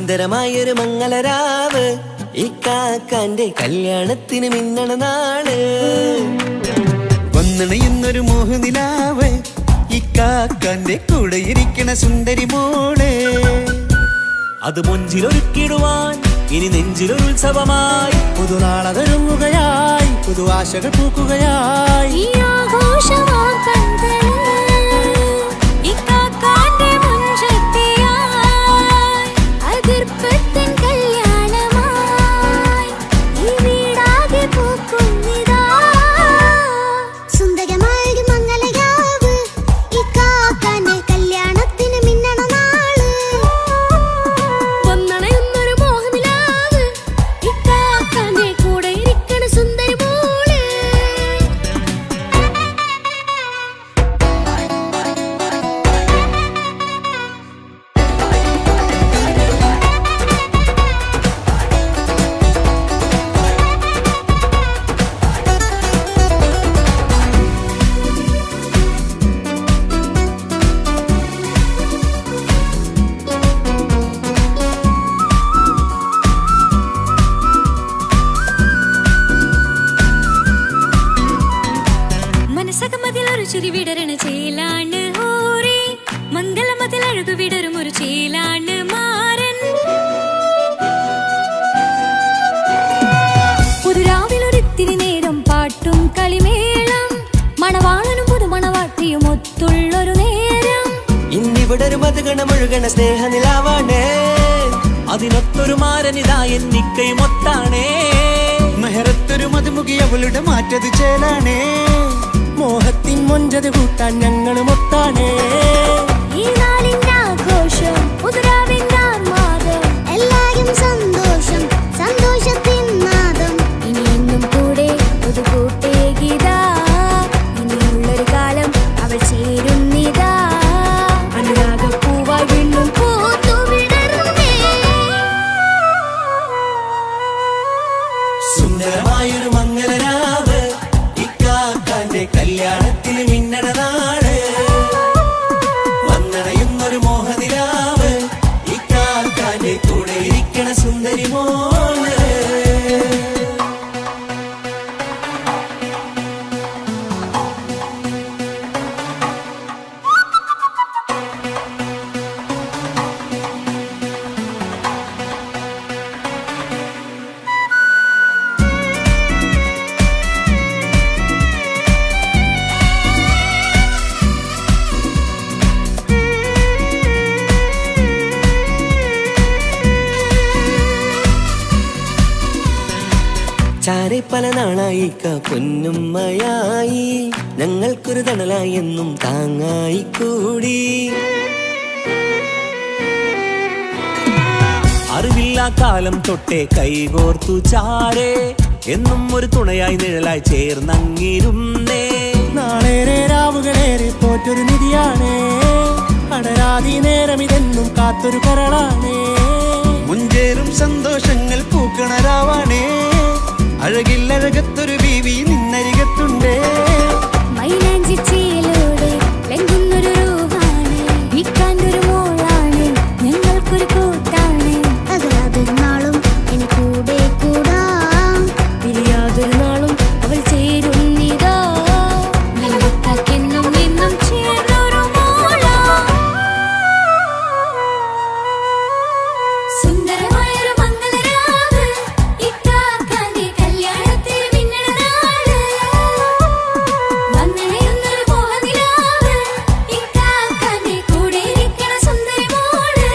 സുന്ദരമായൊരു മംഗളരാവ് ഇക്കാക്കാന്റെ കല്യാണത്തിന് മിന്നണ നാള്. വന്നണയുന്നൊരു മോഹനിലാവ് ഇക്കാക്കാന്റെ കൂടെ ഇരിക്കണ സുന്ദരി മോള്. അത് മൊഞ്ചിലൊരുക്കിടുവാൻ ഇനി നെഞ്ചിലൊരു ഉത്സവമായി പുതുനാളതൊരുങ്ങുകയായി പുതുവാശകൾ പൂക്കുകയായി. വിടരണ ചേലാണ് ഹോറി മംഗളമതിൽ അഴകു വിടരും ഒരു ചേലാണ് മാരൻ. പുതുരാവിലൊരിത്തിരി നേരം പാട്ടും കളിമേളം മണവാളനും പുതുമണവാട്ടിയും ഒത്തുള്ളൊരു നേരം. ഇന്നിവിടെ ഒരു മധുഗണമൊഴുകണ സ്നേഹനിലാവാണേ അതിനൊത്തൊരു മാരനിതാ എന്നിക്കയും ഒത്താണേ. മെഹറത്തൊരു മധുമുഖി അവളുടെ മാറ്റത് ചേലാണേ മോഹത്തിൻ മൊഞ്ചത് കൂട്ടാൻ ഞങ്ങളും ഒത്താണേ. ഈ നാളിന്റെ ആഘോഷം പുതുരാവിന്റെ ആർമാദം എല്ലാരും സന്തോഷം സന്തോഷത്തിൻ നാദം. ഇനി എന്നും കൂടെ പുതുകൂട്ടേ ഗീതാ ഇനിയുള്ളൊരു കാലം അവൾ ചേരുന്നിതാ അനുരാഗപ്പൂവായി വീണ്ടും പൂത്തു വിടരുന്നേ. സുന്ദരമായൊരു മംഗളരാവ് ഇക്കാക്കാന്റെ കല്യാണത്തിന് മിന്നണ നാള്. വന്നണയുന്നൊരു മോഹനിലാവ് ഇക്കാക്കാന്റെ കൂടെ ഇരിക്കണ സുന്ദരി മോള്. ചാരെ പല നാളായി പൊന്നുമ്മയായി ഞങ്ങൾക്കൊരു തണലായി എന്നും താങ്ങായി കൂടി. അറിവില്ലാ കാലം തൊട്ടേ കൈകോർത്തു ചാരേ എന്നും ഒരു തുണയായി നിഴലായി ചേർന്നങ്ങിരുന്നേ. നാളേറെ രാവുകളേറെ പോറ്റൊരു നിധിയാണേ അടരാതി നേരം ഇതെന്നും കാത്തൊരു കരളാണേ. മുഞ്ചേറും സന്തോഷങ്ങൾ പൂക്കണരാവാണേ അഴകില്ലഴകത്തൊരു ബീവി നിന്നരികത്തുണ്ടേ. മൈലാഞ്ചിച്ചേലോടെ ലംഘുന്നൊരു രൂപാണ് ഇക്കാന്റൊരു മോളാണ് ഞങ്ങൾക്കൊരു കൂട്ടാണ്. അതൊരു നാളും ഇനി കൂടെ കൂടാം പിരിയാതൊരു നാളും അവൾ ചേരുന്നിതാ ഞങ്ങൾക്കെന്നും എന്നും ചേർന്നൊരു മോളാ. സുന്ദരമായൊരു മംഗളരാവ് ഇക്കാക്കാന്റെ കല്യാണത്തിന് മിന്നണ നാള്. വന്നണയുന്നൊരു മോഹനിലാവ് ഇക്കാക്കാന്റെ കൂടെ ഇരിക്കണ സുന്ദരി മോള്.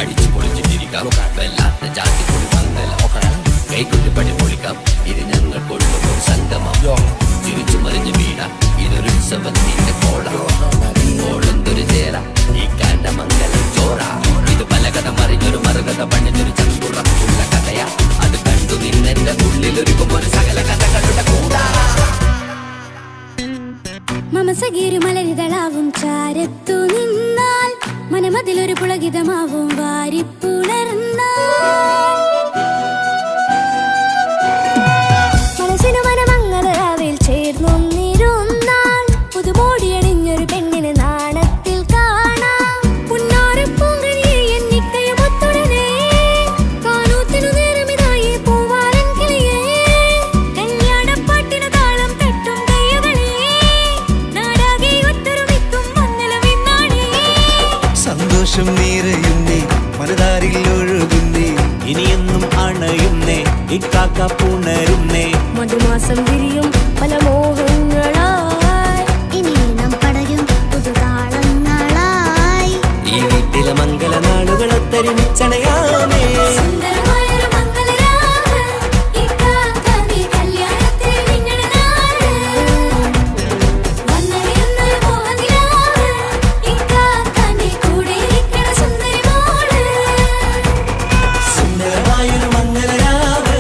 അടിച്ചു പൊളിച്ചിട്ടിരിക്കാം വല്ലാത്ത ജാതി പൊളി മംഗലം കൈകൊണ്ടുപടി പൊളിക്കാം ഇത് ഞങ്ങൾ കൊള്ളും ഒരു സംഗമം. ചിരിച്ചു മറിഞ്ഞു വീണ ഇതൊരു ഉത്സവത്തിന്റെ കോളന്തൊരു ചേര ഈ കാണ്ട മംഗലം ചോറ. ഇത് പലകഥ മറിഞ്ഞൊരു മറുകഥ പണിഞ്ഞൊരു ചങ്കുറപ്പുള്ള കഥയാ അത് കണ്ടു നിന്നെന്റെ ഉള്ളിലൊരുക്കും ഒരു സകല കഥകളുടെ കൂടാ. മമസഗീരു മലരിതളാവും ചാരത്തു നിന്നാൽ മനമതിലൊരു പുളകിതമാവും വാരിപ്പുണർന്നാൽ മനസ്സിനു മനമംഗളരാവിൽ നിറയുന്നേ മനതാരിൽ ഒഴുകുന്നേ ഇനിയെന്നും അണയുന്നേ ഇക്കാക്ക പുണരുന്നേ മധുമാസം വിരിയും പല മോഹങ്ങളായി ഇനി നാം പടരും പുതുതാളങ്ങളായി ഈ വീട്ടിലെ മംഗളനാളുകൾ ഒത്തൊരുമിച്ചണയാമേ സുന്ദരമായൊരു മംഗളരാവ് ഇക്കാക്ക നീ കല്യാണത്തിൽ മിന്നണ നാട് വന്നറിയുന്നൊരു മോഹനിലാവ് ഇക്കാക്ക നീ കൂടെ ഇരിക്കണ സുന്ദരി മോള് സുന്ദരമായൊരു മംഗളരാവ്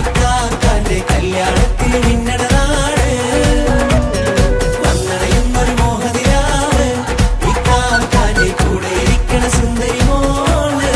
ഇക്കാക്കാന്റെ കല്യാണത്തിൽ മിന്നണ നാട് വന്നണയുന്നൊരു മോഹനിലാവ് ഇക്കാക്കാന്റെ കൂടെ ഇരിക്കണ സുന്ദരി മോള്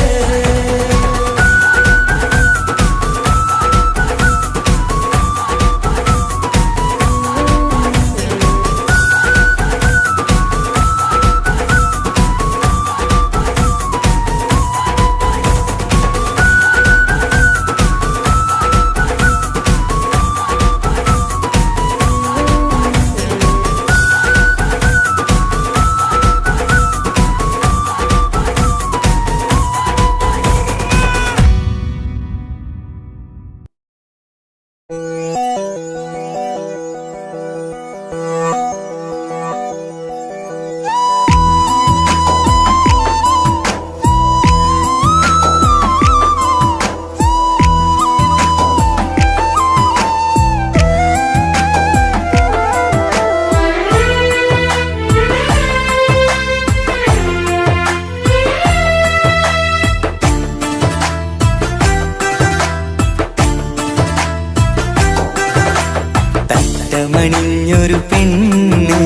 തട്ടമണിഞ്ഞൊരു പെണ്ണ്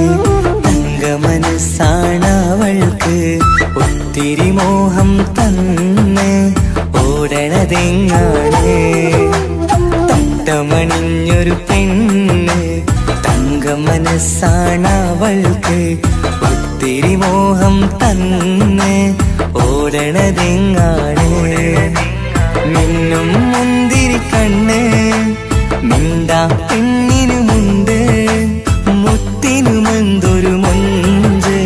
തങ്കമനസ്സാണവൾക്ക് ഒത്തിരി മോഹം തന്ന് ഓടണതെങ്ങാണ് തട്ടമണിഞ്ഞൊരു പെണ്ണ് തങ്കമനസ്സാണവൾക്ക് ഒത്തിരി മോഹം തന്ന് ഓടണതെങ്ങാണ് മിന്നും മുന്തിരി കണ്ണ് മിണ്ടാ പെണ്ണിനുമുണ്ട് മുത്തിനുമെന്തൊരു മൊഞ്ച്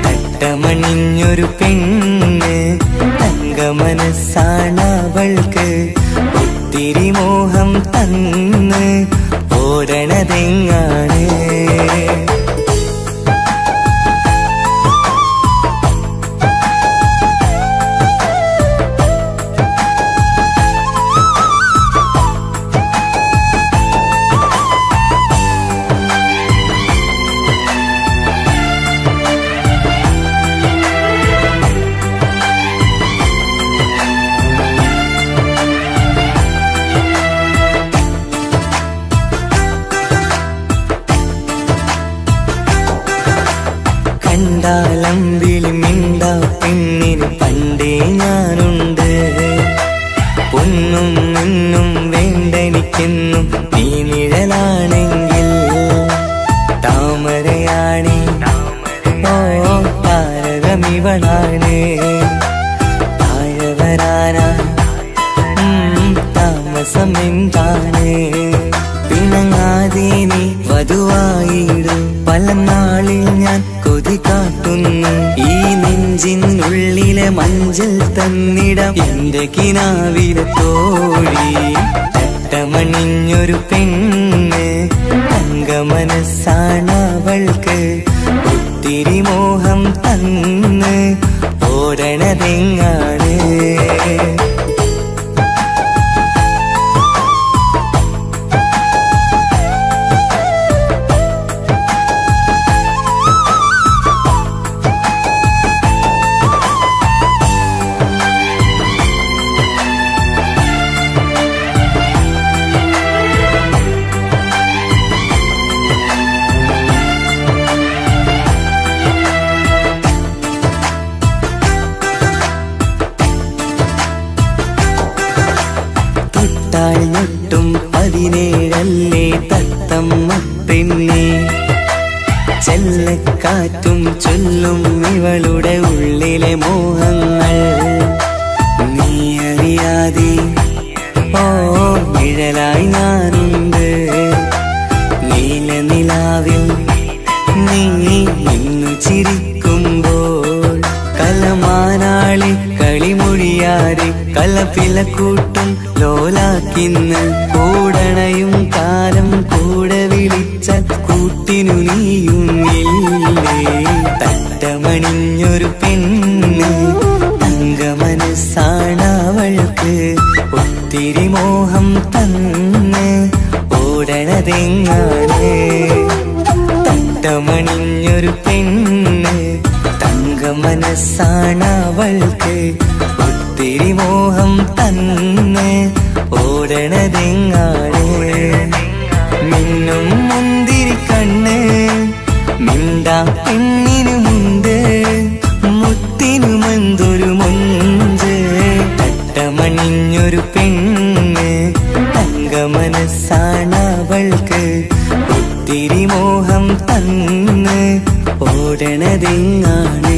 തട്ടമണിഞ്ഞൊരു പെണ്ണ് തങ്കമനസ്സാണവൾക്ക് ഒത്തിരി മോഹം തന്ന് ഓടണതെങ്ങാണ് കണ്ടാലമ്പിളി മിണ്ടാ പെണ്ണിന് പണ്ടേ ഞാനുണ്ട് പൊന്നും നിന്നും വേണ്ടെനിക്കെന്നും നീ നിഴലാണെങ്കിൽ താമരയാണേ ഓ താരകമിവളാണ് താഴെ വരാനാ താമസം എന്താണ് പിണങ്ങാതെ നീ വധുവായിടും പല നാളിൽ ഞാൻ കൊതി കാട്ടുന്നു ഈ നെഞ്ചിനുള്ളിലെ മഞ്ചൽ തന്നിടം എന്റെ കിനാവിലെ തോഴി തട്ടമണിഞ്ഞൊരു പെണ്ണ് തങ്കമനസ്സാണവൾക്ക് ഒത്തിരി മോഹം തന്ന് ഓടണതെങ്ങാണ് ൊട്ടും 17 തത്തമ്മ പെണ്ണെ ചെല്ലക്കാറ്റും ചൊല്ലും ഇവളുടെ ഉള്ളിലെ മോഹങ്ങൾ നീ അറിയാതെ ഓ നിഴലായി ഞാനുണ്ട് നീല നിലാവിൽ നീ ഇന്നു ചിരിക്കുമ്പോൾ കലമാനാളി അറിയാതെ കലപില കൂട്ടും ലോലാക്കിന്ന് കൂടണയും കാലം കൂടെ വിളിച്ച കൂട്ടിനു നീയും ഇല്ലേ തട്ടമണിഞ്ഞൊരു പെണ്ണ് തങ്കമനസ്സാണവൾക്ക് ഒത്തിരി മോഹം തന്ന് ഓടണതെങ്ങാണ് തട്ടമണിഞ്ഞൊരു പെണ്ണ് തങ്കമനസ്സാണവൾക്ക് ഒത്തിരി മോഹം തന്ന് ഓടണതെങ്ങാണ് മിന്നും മുന്തിരി കണ്ണ് മിണ്ടാ പെണ്ണിനുമുണ്ട് മുത്തിനുമെന്തൊരു മുഞ്ച് തട്ടമണിഞ്ഞൊരു പെണ്ണ് തങ്കമനസ്സാണവൾക്ക് ഒത്തിരി മോഹം തന്ന് ഓടണതെങ്ങാണ്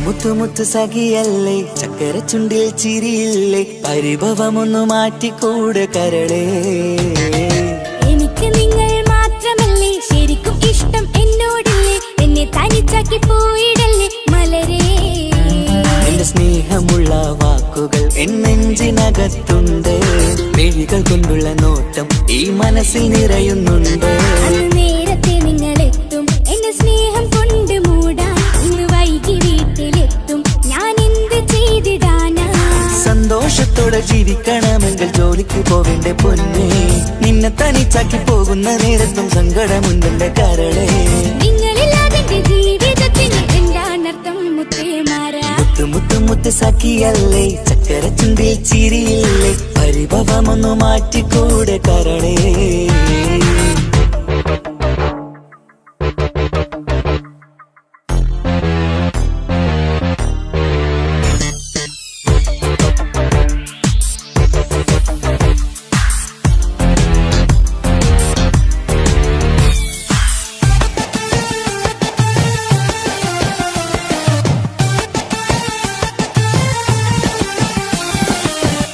മുത്തുമുത്ത് സഖിയല്ലേ ചക്കര ചുണ്ടിൽ ചിരിയില്ലേ പരിഭവമൊന്നു മാറ്റിക്കൂടെ കരളേ എനിക്ക് നിങ്ങൾ മാത്രമല്ലേ ശരിക്കും ഇഷ്ടം എന്നോടില്ലേ എന്നെ തനിച്ചാക്കി പോയിടല്ലേ മലരേ എന്റെ സ്നേഹമുള്ള വാക്കുകൾ എന്നെഞ്ചിനകത്തുണ്ട് മിഴികൾ കൊണ്ടുള്ള നോട്ടം ഈ മനസ്സിൽ നിറയുന്നുണ്ട് നേരത്തെ നിങ്ങളെത്തും എന്റെ സ്നേഹം കൊണ്ട് മൂടാൻ ഇന്ന് വൈകി വീട്ടിലെത്തും ഞാൻ എന്ത് ചെയ്തിടാനാ സന്തോഷത്തോടെ ജീവിക്കണമെങ്കിൽ ജോലിക്ക് പോവേണ്ട പൊന്നേ നിന്നെ തനിച്ചാക്കി പോകുന്ന നേരത്തും സങ്കടമുണ്ടെന്റെ കരളേ നിങ്ങളില്ലാതെ ജീവിതത്തിന് എന്താണർത്ഥം മുത്തേമാരാ മുത്ത് സഖിയല്ലേ ചക്കര ചുണ്ടിൽ ചിരിയില്ലേ പരിഭവമൊന്നു മാറ്റിക്കൂടെ കരളേ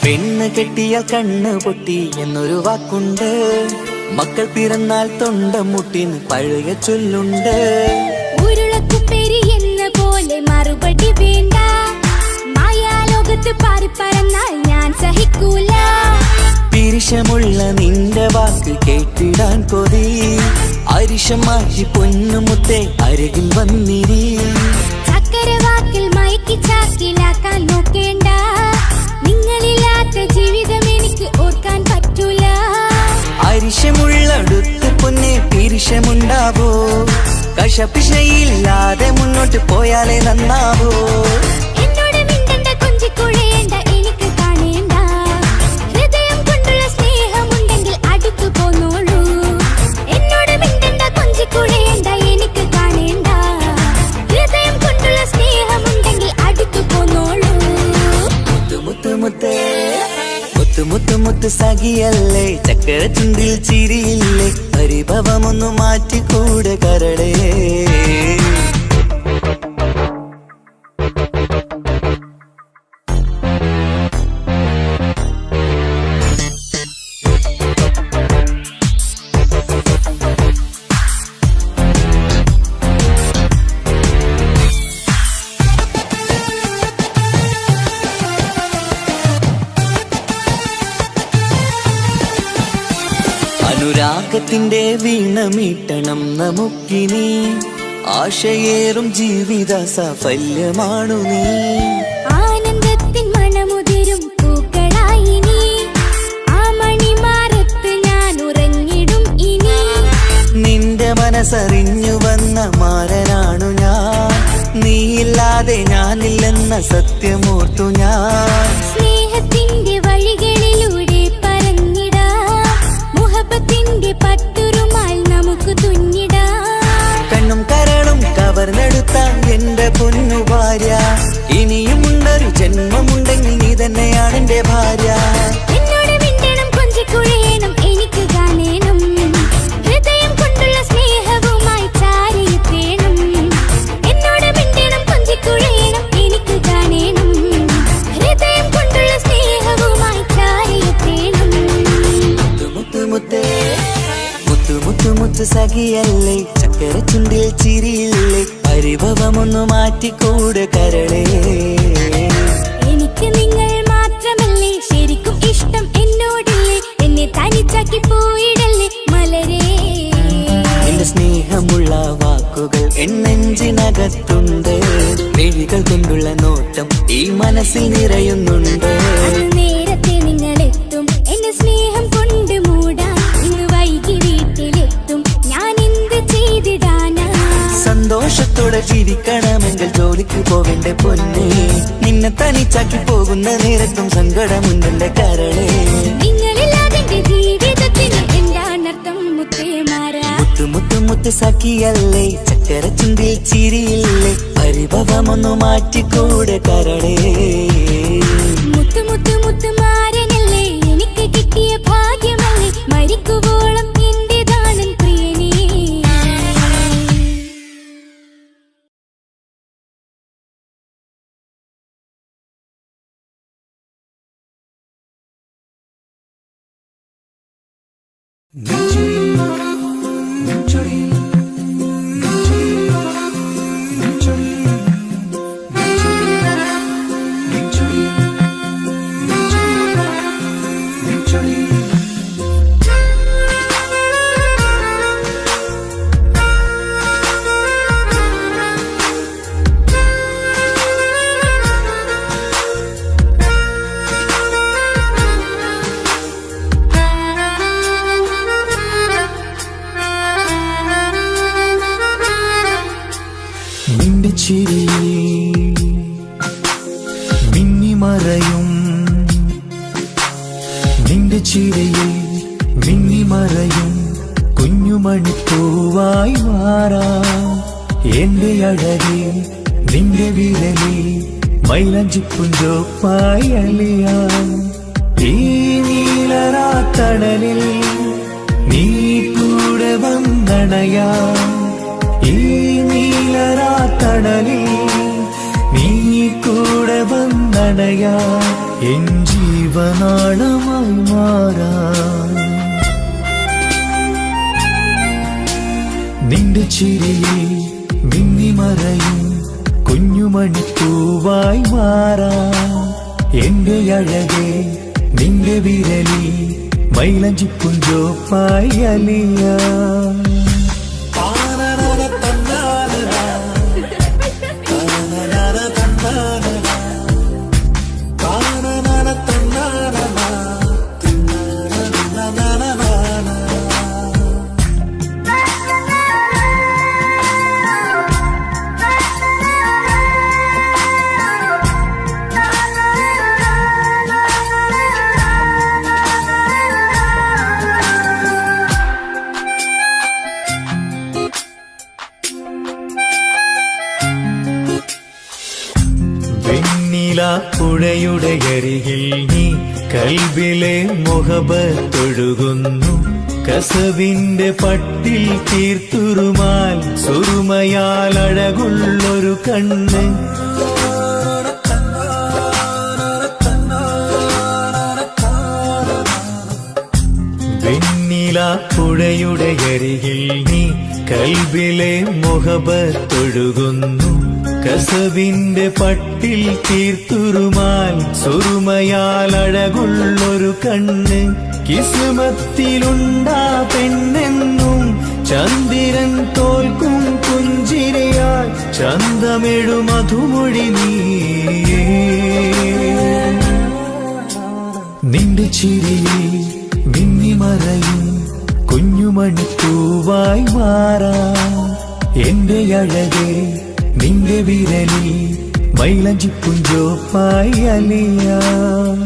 പെണ്ണ് കെട്ടിയാൽ കണ്ണ് പൊട്ടി എന്നൊരു വാക്കുണ്ട് മക്കൾ പിറന്നാൽ തൊണ്ട മുട്ടിന് പഴയ ചൊല്ലുണ്ട് ഉരുളക്കുപ്പേരി എന്ന പോലെ മറുപടി വേണ്ട മായാലോകത്ത് പാറിപ്പറന്നാൽ ഞാൻ സഹിക്കൂല പിരിശമുള്ള നിന്റെ വാക്ക് കേട്ടിടാൻ കൊതി അരിശം മാറ്റി പൊന്നുമുത്തെ അരികിൽ വന്നിരി ചക്കരവാക്കിൽ മയക്കി ചാക്കിലാക്കാൻ നോക്കേണ്ട നിങ്ങളില്ലാത്ത ജീവിതം എനിക്ക് ഓർക്കാൻ പറ്റൂല അരിശമുള്ളടുത്ത് പൊന്നെ പിരിശമുണ്ടാവോ കശപിശയില്ലാതെ മുന്നോട്ട് പോയാലേ നന്നാവോ എന്നോട് മിണ്ടണ്ട കൊഞ്ചിക്കുഴയേണ്ട എനിക്ക് കാണേണ്ട ഹൃദയം കൊണ്ടുള്ള സ്നേഹമുണ്ടെങ്കിൽ അടുത്തു പോന്നോളൂ എന്നോട് മിണ്ടണ്ട കൊഞ്ചിക്കുഴയേണ്ട എനിക്ക് കാണേണ്ട ഹൃദയം കൊണ്ടുള്ള സ്നേഹമുണ്ടെങ്കിൽ അടുത്തു പോന്നോളൂ മുത്ത് സഖിയല്ലേ ചക്കര ചുണ്ടിൽ ചിരിയില്ലേ പരിഭവമൊന്നു മാറ്റിക്കൂടെ കരളേ അനുരാഗത്തിന്റെ വീണ മീട്ടണം നമുക്കിനി ആശയേറും ജീവിത സാഫല്യമാണു നീ. ആനന്ദത്തിൻ മണമുതിരും പൂക്കളായി നീ. ആ മണിമാറത്ത് ഞാൻ ഉറങ്ങിടും ഇനി. നിന്റെ മനസ്സറിഞ്ഞു വന്ന മാരനാണു ഞാൻ. നീയില്ലാതെ ഞാനില്ലെന്ന സത്യമോർത്തു ഞാൻ. സ്നേഹത്തിന്റെ വഴികളിലൂടെ പറഞ്ഞിടാം. മുഹബത്തിന്റെ പട്ടുറുമാൽ നമുക്ക് തുന്നിടാം. കണ്ണും കരളും കവർന്നെടുത്ത എന്റെ പൊന്നു ഭാര്യ. ഇനിയുമുണ്ടൊരു ജന്മമുണ്ടെങ്കിൽ നീ തന്നെയാണ് എന്റെ ഭാര്യ. എന്നോട് മിണ്ടണം, കൊഞ്ചിക്കുഴയണം, എനിക്ക് കാണേണം. ഹൃദയം കൊണ്ടുള്ള സ്നേഹവുമായി ചാരിയെത്തേണം. എന്നോട് മിണ്ടണം, കൊഞ്ചിക്കുഴയണം, എനിക്ക് കാണേണം. ഹൃദയം കൊണ്ടുള്ള സ്നേഹവുമായി ചാരിയെത്തേണം. മുത്ത് മുത്തേ മുത്തു മുത്തു മുത്തു സഖിയല്ലേ, ചക്കര ചുണ്ടിൽ ചിരിയില്ലേ, പരിഭവമൊന്നു മാറ്റിക്കൂടെ കരളേ. എനിക്ക് നിങ്ങൾ മാത്രമല്ലേ ശരിക്കും ഇഷ്ടം എന്നോടില്ലേ. എന്നെ തനിച്ചാക്കി പോയിടല്ലേ മലരേ. എന്റെ സ്നേഹമുള്ള വാക്കുകൾ എന്നെഞ്ചിനകത്തുണ്ട്. മിഴികൾ കൊണ്ടുള്ള നോട്ടം ഈ മനസ്സിൽ നിറയുന്നുണ്ട്. അന്ന് നേരത്തെ നിങ്ങളെത്തും എന്നെ സ്നേഹം കൊണ്ട് മൂടാൻ. ഇന്ന് വൈകി വീട്ടിലെത്തും ഞാൻ എന്ത് ചെയ്തിടാനാ. സന്തോഷത്തോടെ ജീവിക്കണമെങ്കിൽ ജോലിക്ക് പോവേണ്ട പൊന്നേ. നിന്നെ തനിച്ചാക്കി പോകുന്ന നേരത്തും സങ്കടമുണ്ടെന്റെ കരളേ. നിങ്ങളില്ലാതെ എന്റെ ജീവിതത്തിന് എന്താണർത്ഥം മുത്തേമാരാ. മുത്തു മുത്തു മുത്തു സഖിയല്ലേ, ചക്കര ചുണ്ടിൽ ചിരിയില്ലേ, പരിഭവമൊന്നു മാറ്റിക്കൂടെ കരളേ. മുത്തു മുത്തു മുത്തു മാരനല്ലേ, എനിക്ക് കിട്ടിയ ഭാഗ്യമല്ലേ. മരിക്കുവോളം എന്റേതാണൻ പ്രിയനേ. നിന്റെ ചിരിയിൽ മിന്നിമറയും, നിന്റെ ചിരിയിൽ മിന്നിമറയും കുഞ്ഞുമണിപ്പൂവായി മാറാം. എന്റെ അഴകിൽ നിന്റെ വിരലിൽ മൈലഞ്ചിപ്പുഞ്ചോപ്പായി അലിയാം. ഈ നീലരാത്തണലിൽ നീ കൂടെ വന്നണയാം. ഈ നീലരാത്തണലിൽ നീ കൂടെ വന്നണയാ. എൻ ജീവനാളമായി മാറാം. നിന്റെ ചിരിയിൽ മിന്നിമറയും കുഞ്ഞുമണിപ്പൂവായി മാറാം. എന്റെ അഴകെ നിന്റെ വിരലിൽ മൈലഞ്ചിപ്പുഞ്ചോപ്പായി അലിയാം. പുഴയുടെ അരികിൽ നീ കൽബിലെ മുഹബത്തൊഴുകുന്നു. കസവിന്റെ പട്ടിൽ തീർത്തുറുമാൽ സുറുമയാൽ അഴകുള്ളൊരു കണ്ണ്. പുഴയുടെ അരികിൽ നീ കൽബിലെ മുഹബത്തൊഴുകുന്നു. കസവിന്റെ പട്ടിൽ തീർത്തുറുമാൽ സുറുമയാൽ അഴകുള്ളൊരു കണ്ണ്. കിസ്മത്തിലുണ്ടാ പെണ്ണെന്നും ചന്ദ്രൻ തോൽക്കും പുഞ്ചിരെ മൊഴിയായി ചന്തമിഴു മധുമൊഴി നീയേ. നിന്റെ ചിരിയിൽ മിന്നിമറയും കുഞ്ഞുമണിപ്പൂവായി മാറാം. എന്റെ അഴകെ നിന്റെ വിരലിൽ മൈലഞ്ചിപ്പുഞ്ചോപ്പായി അലിയാം.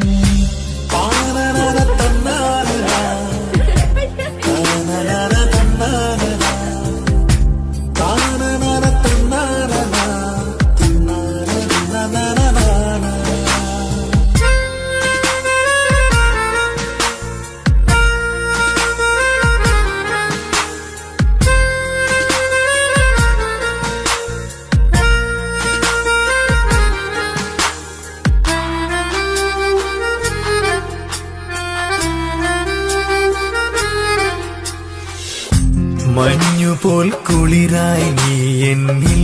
മഞ്ഞുപോൽ കുളിരായി നീ എന്നിൽ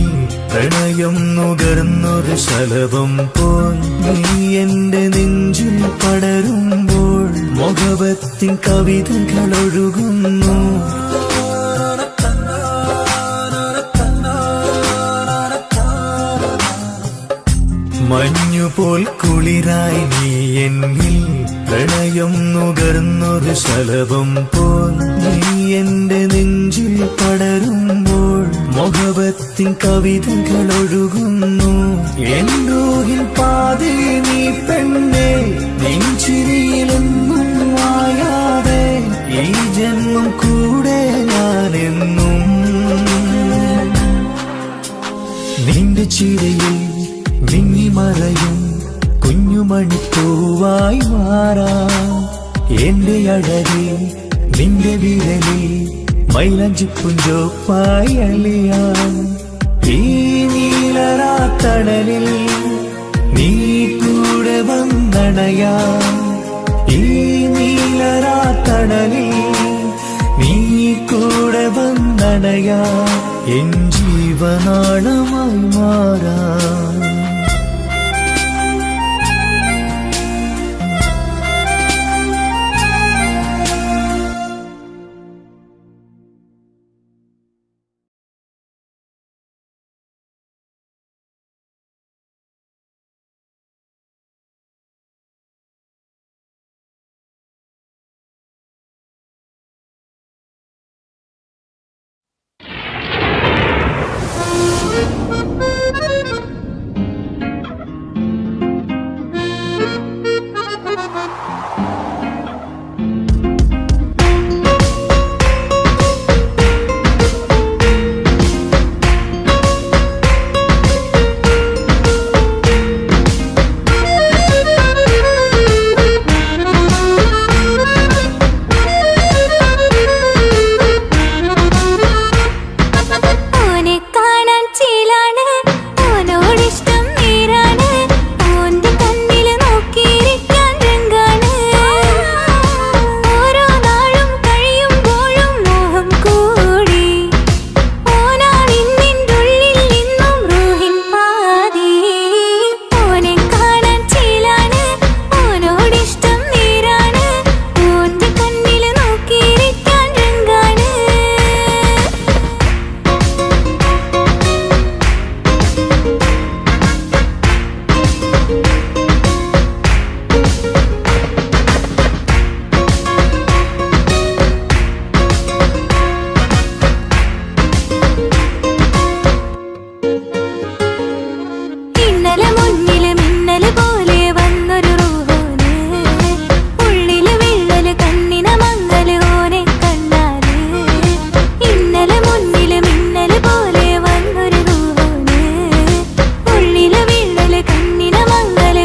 പ്രണയം നുകർന്നൊരു ശലഭം പോൽ നീ എന്റെ നെഞ്ചിൽ പടരുമ്പോൾ മുഖവത്തിൻ കവിതകൾ ഒഴുകുന്നു. മഞ്ഞുപോൽ കുളിരായി നീ എന്നിൽ പ്രണയം നുകർന്നൊരു ശലഭം പോൽ നീ എന്റെ നെഞ്ചിൽ പടരുമ്പോൾ മുഖവത്തിൻ കവിതകൾ ഒഴുകുന്നു. എന്നൂഹിൻ പാതി നീ പെണ്ണെ നെഞ്ചിരിയിലെന്നും മായാതെ ഈ ജന്മം കൂടെ ഞാനെന്നും. നിന്റെ ചിരിയിൽ മിന്നിമറയും കുഞ്ഞുമണിപ്പൂവായി മാറാം. എന്റെ അഴകെ നിന്റെ വിരലിൽ മൈലഞ്ചിപ്പുഞ്ചോപ്പായി അലിയാം. ഈ നീലരാത്തണലിൽ നീ കൂടെ വന്നണയാം. ഈ നീലരാത്തണലിൽ നീ കൂടെ വന്നണയാം. എൻ ജീവനാളമായി മാറാം. കണ്ണിന മംഗല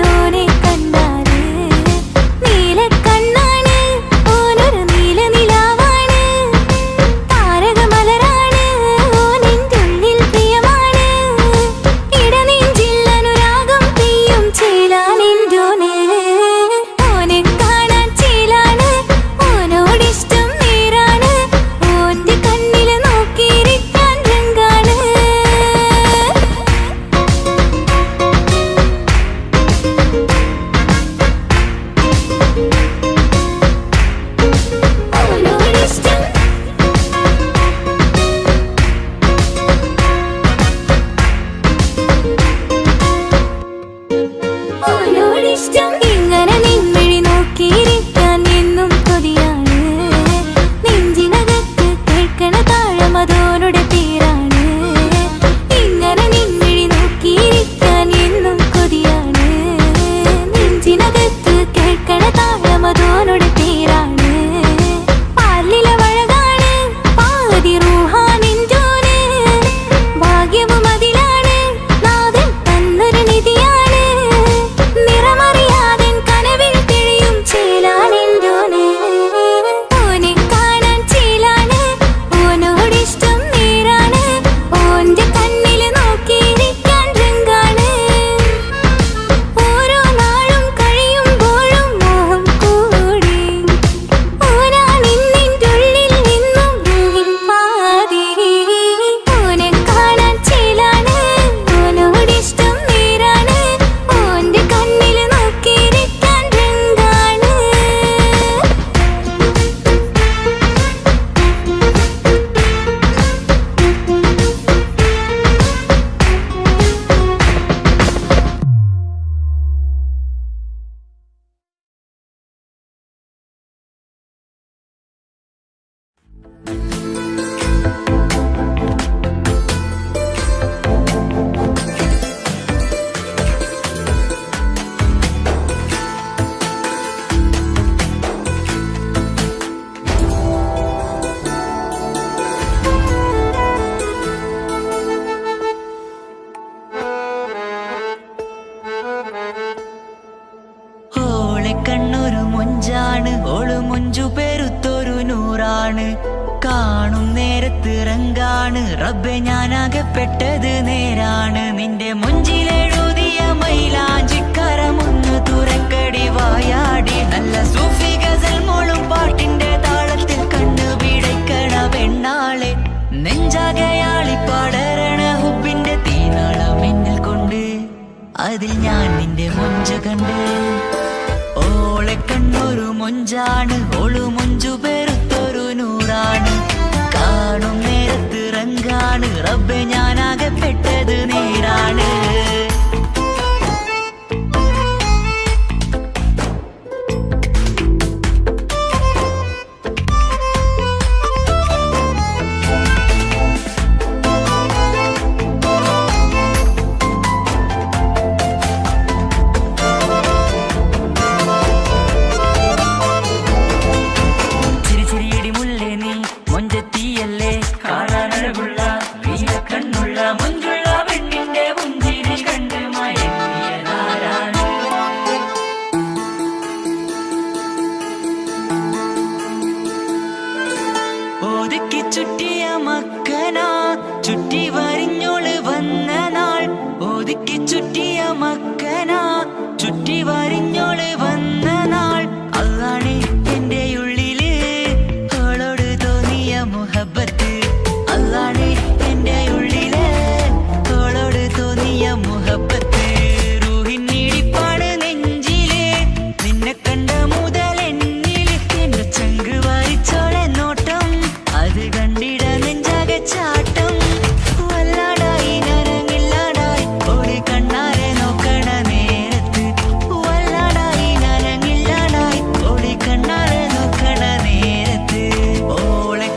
മുഞ്ചാണ് കാണും നേരത്ത് റങ്കാണ് റബ്ബെ ഞാനാകപ്പെട്ടത് നേരാണ് നിന്റെ മുഞ്ചിലെഴുതിയ മൈലാഞ്ചിക്കരമൊന്ന് തുറക്കടി വായാടി നല്ല സൂഫി ഗസൽ മോളും പാട്ടിന്റെ താളത്തിൽ കണ്ണു പിടയ്ക്കണ പെണ്ണാളെ നെഞ്ചാകയാളി പാടരണ ഹുബിന്റെ തീനാളം എന്നിൽ കൊണ്ട് അതിൽ ഞാൻ നിന്റെ മൊഞ്ച് കണ്ട് ഓളെ കണ്ണൊരു മൊഞ്ചാണ് ഓളു മൊഞ്ചു പെരുത്തൊരു നൂറാണ് കാണും നേരത്ത് റങ്കാണ് റബ്ബെ ഞാനാകപ്പെട്ടത് നേരാണ് ചുറ്റിയ മക്കനാ ചുറ്റി വരിഞ്ഞോള് വന്ന നാൾ ഒതുക്കി ചുറ്റിയ മക്കനാ ചുറ്റി വരിഞ്ഞോള് വന്ന നാൾ അതാണ് എന്റെ ഉള്ളില് അവളോട് തോന്നിയ മുഹബത്ത് അതാണ് എന്റെ ഉള്ളില് അവളോട് തോന്നിയ മുഹബത്ത് റൂഹിന്നിടിപ്പാണ് നെഞ്ചില് നിന്നെ കണ്ട മുതൽ എന്നില് എന്റെ ചങ്ക് വായിച്ചോളെ നോട്ടം അത് കണ്ടിട നെഞ്ചാകെ ചാട്ടം വല്ലാടായി നനങ്ങില്ലാടായി ഓടി കണ്ണാരെ നോക്കണ നേരത്ത് വല്ലാടായി നനങ്ങില്ലാടായി ഓടി കണ്ണാരെ നോക്കണ നേരത്ത് ഓളെ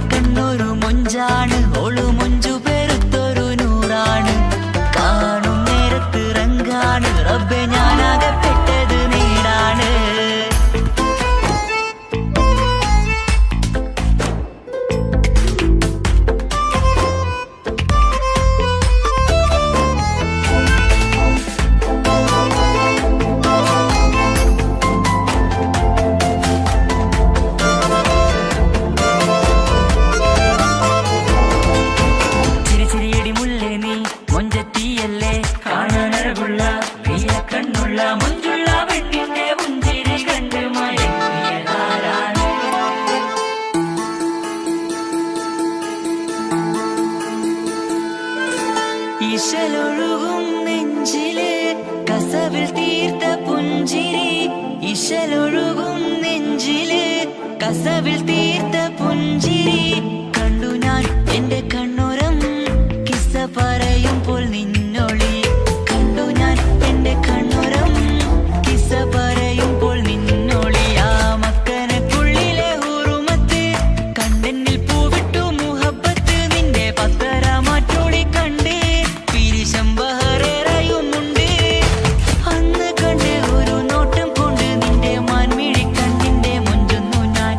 കണ്ണൊരു മൊഞ്ചാണ് ഓളു മൊഞ്ചു പെരുത്തൊരു നൂറാണ് കാണും നേരത്ത് റങ്കാണ് റബ്ബെ ഞാനാകപ്പെട്ടത് നേരാണ് ഇശലൊഴുകും നെഞ്ചില് കസവിൽ തീർത്ത പുഞ്ചിരി ഇശലൊഴുകും നെഞ്ചില് കസവിൽ തീർത്ത പുഞ്ചിരി കണ്ടു ഞാൻ എന്റെ കണ്ണുരം കിസ്സ പറയുമ്പോൾ നിന്നൊളി കണ്ടു ഞാൻ എന്റെ കണ്ണുരം കിസ്സ പറയുമ്പോൾ നിന്നൊളി ആ മക്കനക്കുള്ളിലെ ഹുറുമത്ത് കണ്ടെന്നിൽ പൂവിട്ടു മുഹബത്ത് നിന്റെ പത്തര മാറ്റോളി കണ്ട് പിരിശമ്പഹറേറയുമുണ്ട് അന്ന് കണ്ട് ഒരു നോട്ടം കൊണ്ട് നിന്റെ മാൻമിഴി കണ്ണിന്റെ മൊഞ്ചൊന്നു ഞാൻ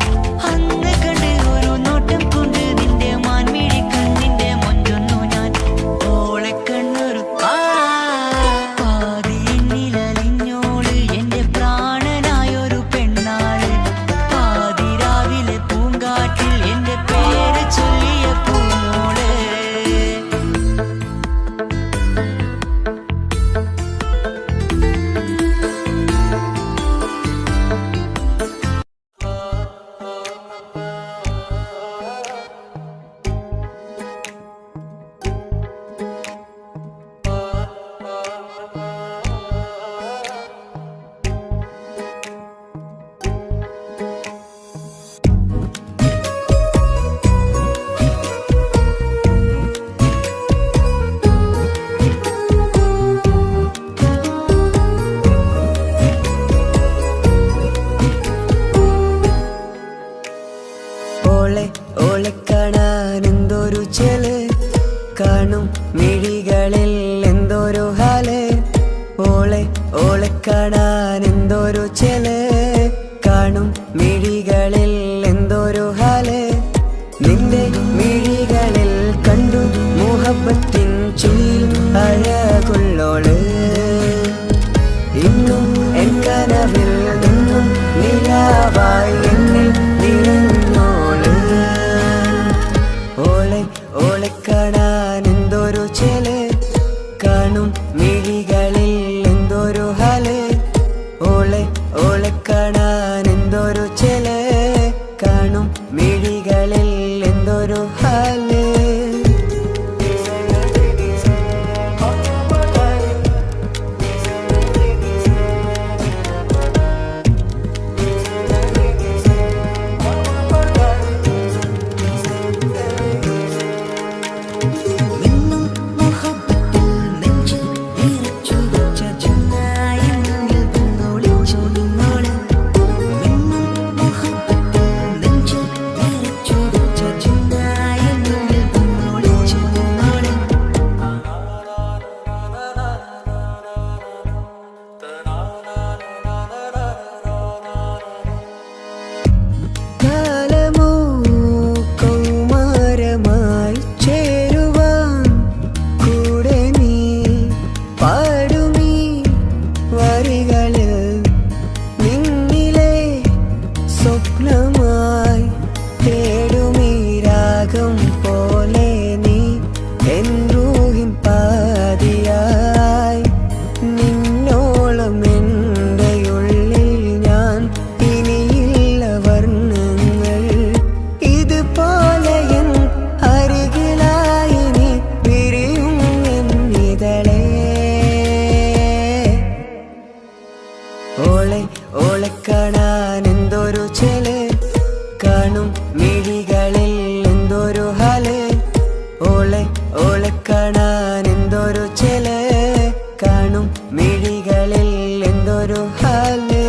അന്ന് കണ്ട് ഒരു നോട്ടം കൊണ്ട് നിന്റെ മാൻമിഴി കണ്ണിന്റെ മൊഞ്ചൊന്നു ഞാൻ ഓളെ കണ്ണൊരു പാതിയിന്നിലലിഞ്ഞോള് എന്റെ പ്രാണനായൊരു പെണ്ണാള് പാതിരാവിലെ പൂങ്കാറ്റിൽ എന്റെ പേര് ചൊല്ലിയ പൂമോള് ഓളെ കാണാൻ എന്തൊരു ചെല് കാണും മിഴികളിൽ എന്തൊരു ഹാല് ഓളെ കാണാൻ എന്തൊരു ചെല് കാണും മിഴികളിൽ എന്തൊരു ഹാല് നിന്റെ മിഴികളിൽ കണ്ടു മുഹബത്തിൻ ചുയിൽ അഴകുള്ളോള് ഇന്നും എൻ കനവിൽ നിന്നും നിലാവായി കാണും മിഴികളിൽ എന്തൊരു ഹാല്, ഓളെ ഓളെ കാണാൻ എന്തൊരു ചെല്, കാണും മിഴികളിൽ എന്തൊരു ഹാല്. ഓളെ ഓളെ കാണാൻ എന്തൊരു ചെല്, കാണും മിഴികളിൽ എന്തൊരു ഹാല്, ഓളെ ഓളെ കാണാൻ എന്തൊരു ചെല്, കാണും മിഴികളിൽ എന്തൊരു ഹാല്.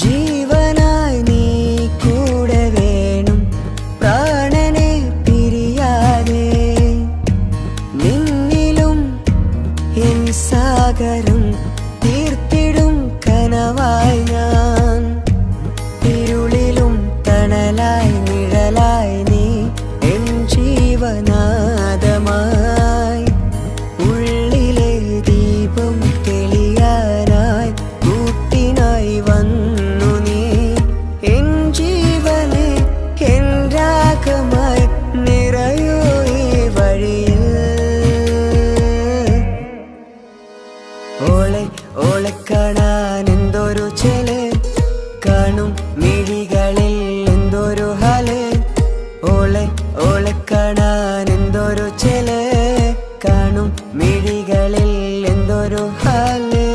ജീവനായി നീ കൂടെ വേണം, പ്രാണനെ പിരിയാതെ, നിന്നിലും എൻ സാഗരം തീർത്തിടും കനവായി ഞാൻ, ഇരുളിലും തണലായി നിഴലായി നീ എൻ ജീവനാദമായി, ഉള്ളിലെ ദീപം തെളിയാനായി കൂട്ടിനായി വന്നു നീ, എൻ ജീവനെ എൻ രാഗമായി നിറയൂ ഈ വഴിയിൽ. ഓളെ ഓളെ കാണാൻ എന്തൊരു ചെല്, കാണും മിഴികളിൽ എന്തൊരു ഹാല്, ഓളെ ഓളെ കാണാൻ എന്തൊരു ചെല്, കാണും മിഴികളിൽ എന്തൊരു ഹാല്.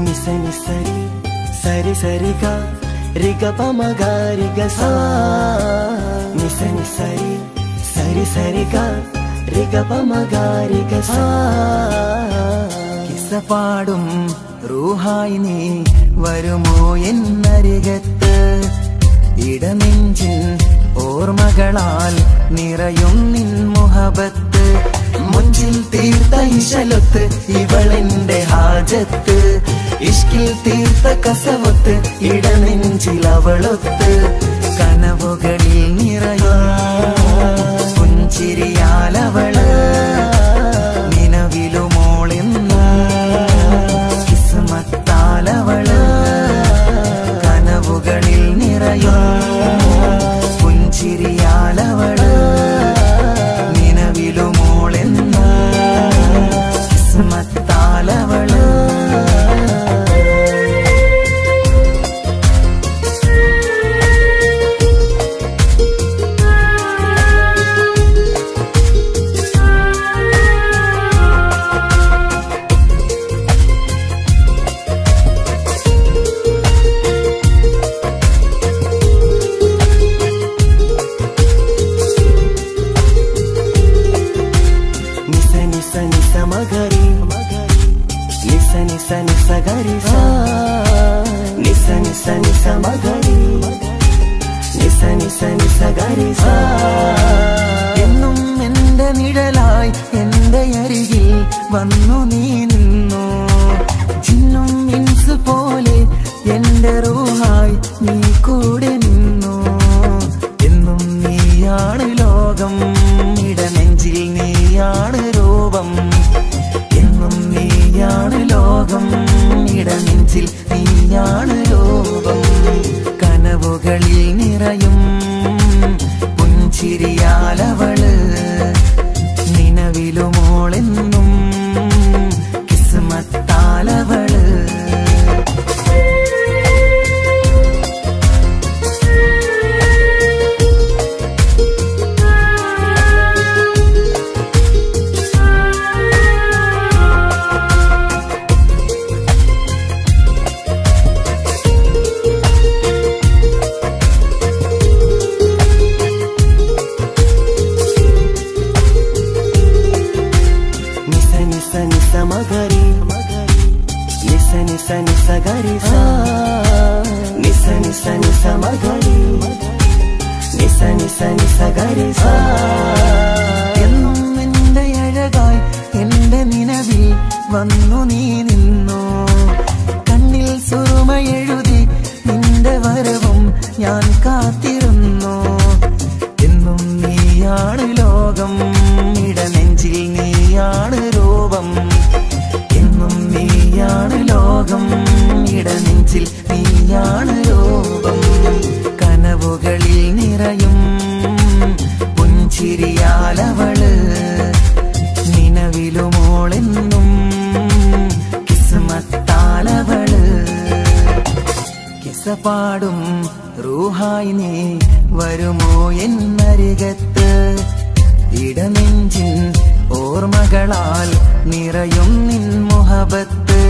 నిసని సరి సరి సరిగా రిగ పమగ రిగ సా, నిసని సరి సరి సరిగా రిగ పమగ రిగ సా. കിസ്സപാടും റൂഹായി നീ വരുമോ എന്നരികത്ത്, ഇടനെഞ്ചിൻ ഓർമ്മകളാൽ നിറയും നിൻ മുഹബത്ത്, മുഞ്ചിൽ തീർത്ത ഇശലൊത്ത് ഇവളെന്റെ ഹാജത്ത്, ഇഷ്കിൽ തീർത്ത കസവത്ത് ഇടനെഞ്ചിൽ അവളൊത്ത്, കനവുകളിൽ നിറയും പുഞ്ചിരിയാലവള്, നിലവിലുമോളെന്ന് കിസ്മത്താലവള്, കനവുകളിൽ നിറയും പുഞ്ചിരിയാലവള്, നിലവിൽ നിസ നിസ മകരി നിസ നിസ നിസ ഗരി സ. എന്നും എന്റെ നിഴലായി എന്റെ അരികിൽ വന്നു നീ നിന്നു. ജിന്നും ഇൻസ് പോലെ എന്റെ റൂഹായി നീ കൂടെ നിന്നു. എന്നും നീയാണ് ലോകം, ഇടനെഞ്ചിൽ നീയാണ് രൂപം. എന്നും നീയാണ് ലോകം, ഇടനെഞ്ചിൽ നീയാണ് രൂപം. കനവുകളിൽ നിറയും പുഞ്ചിരിയാലവള്, നിലവിലുമോളെന്നും കിസ്മത്താലവള്. മകരി നിസ നിസ നിസ ഗരി സ. നിസ നിസ നിസ മകരി നിസ നിസ നിസ ഗരി സ. എന്നും എന്റെ അഴകായി എന്റെ നിലവിൽ വന്നു നീ നിന്നു. കണ്ണിൽ സുറുമയെഴുതി നിന്റെ വരവും ഞാൻ കാത്തിരുന്നു. എന്നും നീയാണ് ലോകം, ഇടനെഞ്ചിൽ നീയാണ് രൂപം. എന്നും നീയാണ് ലോകം, ഇടനെഞ്ചിൽ നീയാണ് രൂപം. കനവുകളിൽ നിറയും പുഞ്ചിരിയാലവള്, നിലവിലുമോളെന്നും കിസ്മത്താലവള്. കിസപാടും റൂഹായി നീ വരുമോ എന്നരികത്ത്. ഇടനെഞ്ചിൻ ഓർമ്മകളാൽ നിറയും നിൻ മുഹബത്ത്.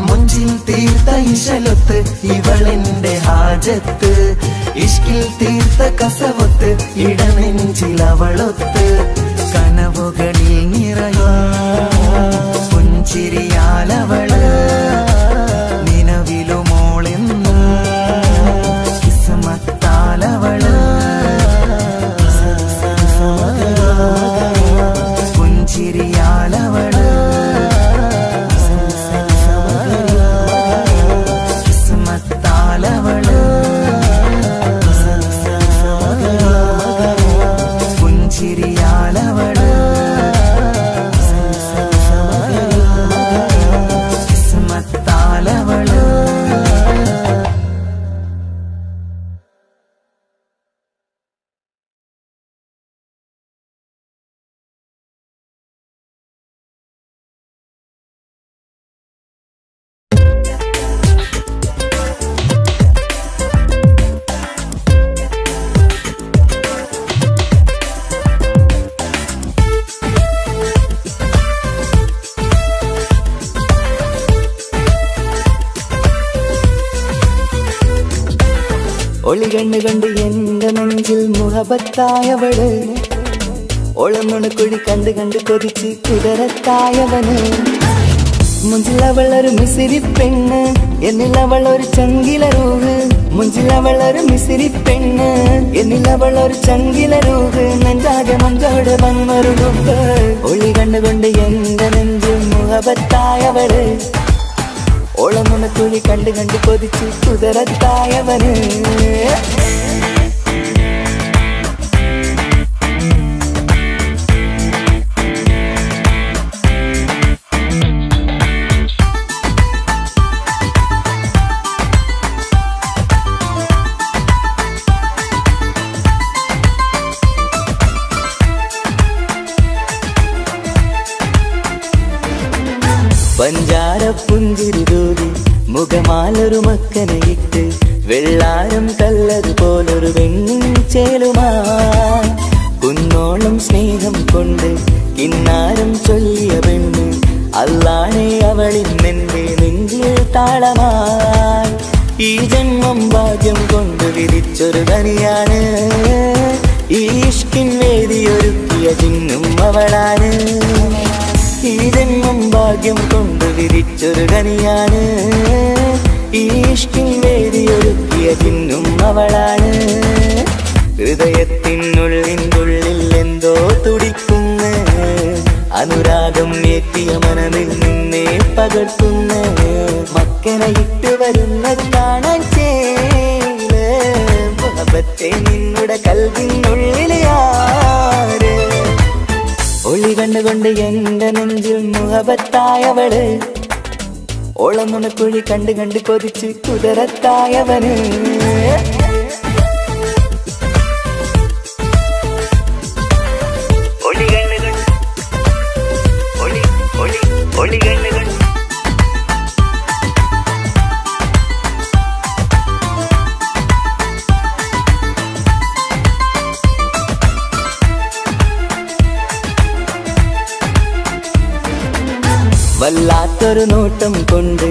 മുഞ്ചിൽ തീർത്ത ഇശലൊത്ത് ഇവളെന്റെ ഹാജത്ത്. ഇഷ്കിൽ തീർത്ത കസവത്ത് ഇടനെഞ്ചിൽ അവളൊത്ത്. കനവുകളിൽ നിറയും പുഞ്ചിരിയാലവള്, നിലവിലുമോളെന്നും കിസ്മത്താലവള്. പുഞ്ചിരിയാലവള്, കിസ്മത്താലവള്. പുഞ്ചിരിയാലവള്, കിസ്മത്താലവള്. ഒളി കണ്ണു കണ്ട് എന്റെ നെഞ്ചിൽ മുഹബത്തായവള്. ഒളന്നുണക്കുഴി കണ്ട് കണ്ട് കൊതിച്ച് കുതിരത്തായവന്. മുഞ്ചിലവളൊരു മിസിരി പെണ്ണ്, എന്നിലവളൊരു ചങ്കില രൂഹ്. മുഞ്ചിലവളൊരു മിസിരി പെണ്ണ്, എന്നിലവളൊരു ചങ്കില രൂഹ്. നെഞ്ചാകെ മഞ്ചോട് വന്നൊരു ലുക്ക്. ഒളി കണ്ണുകൊണ്ട് എന്റെ നെഞ്ചിൽ മുഹബത്തായവള്. ഓളന്നുണക്കുഴി കണ്ട് കണ്ട് കൊതിച്ച് കുതിരത്തായവന്. പഞ്ചാര പുഞ്ചിരി തൂകി മുഖമാലൊരു മക്കനയിട്ട്. വെള്ളാരം കല്ലതുപോലൊരു വെണ്ണിൻ ചേലുമായി. കുന്നോളം സ്നേഹം കൊണ്ട് കിന്നാരം ചൊല്ലിയ പെണ്ണ്. അല്ലാണെ അവളിന്നെന്റെ നെഞ്ചിൽ താളമായി. ഈ ജന്മം ഭാഗ്യം കൊണ്ട് വിധിച്ചൊരു തനിയാണ്. ഈ ഇഷ്കിൻ വേദിയൊരുക്കിയ ജിന്നും അവളാണ്. ഈ ജന്മം ഭാഗ്യം കൊണ്ട് വിധിച്ചൊരു കനിയാണ്. ഈ ഇഷ്കിൻ വേദിയൊരു ആക്കിയ ചിന്നും അവളാണ്. ഹൃദയത്തിനുള്ളിൽ എന്തോ തുടിക്കുന്ന അനുരാഗം ഏറ്റിയ മനമിൽ നിന്നെ പകർത്തുന്ന മക്കനെ ഇട്ട് വരുന്നത് കാണാൻ ചേല് മുഹബത്തെ നിന്നുടെ കൽവിനുള്ളിലെ ആര്. ഒളി കണ്ടുകൊണ്ട് എന്റെ നെഞ്ചിൽ മുഹബത്തായവള്, ഓളം നുണക്കുഴി കണ്ട് കണ്ട് കൊതിച്ച് കുതിരത്തായവന്. വല്ലാത്തൊരു നോട്ടം കൊണ്ട്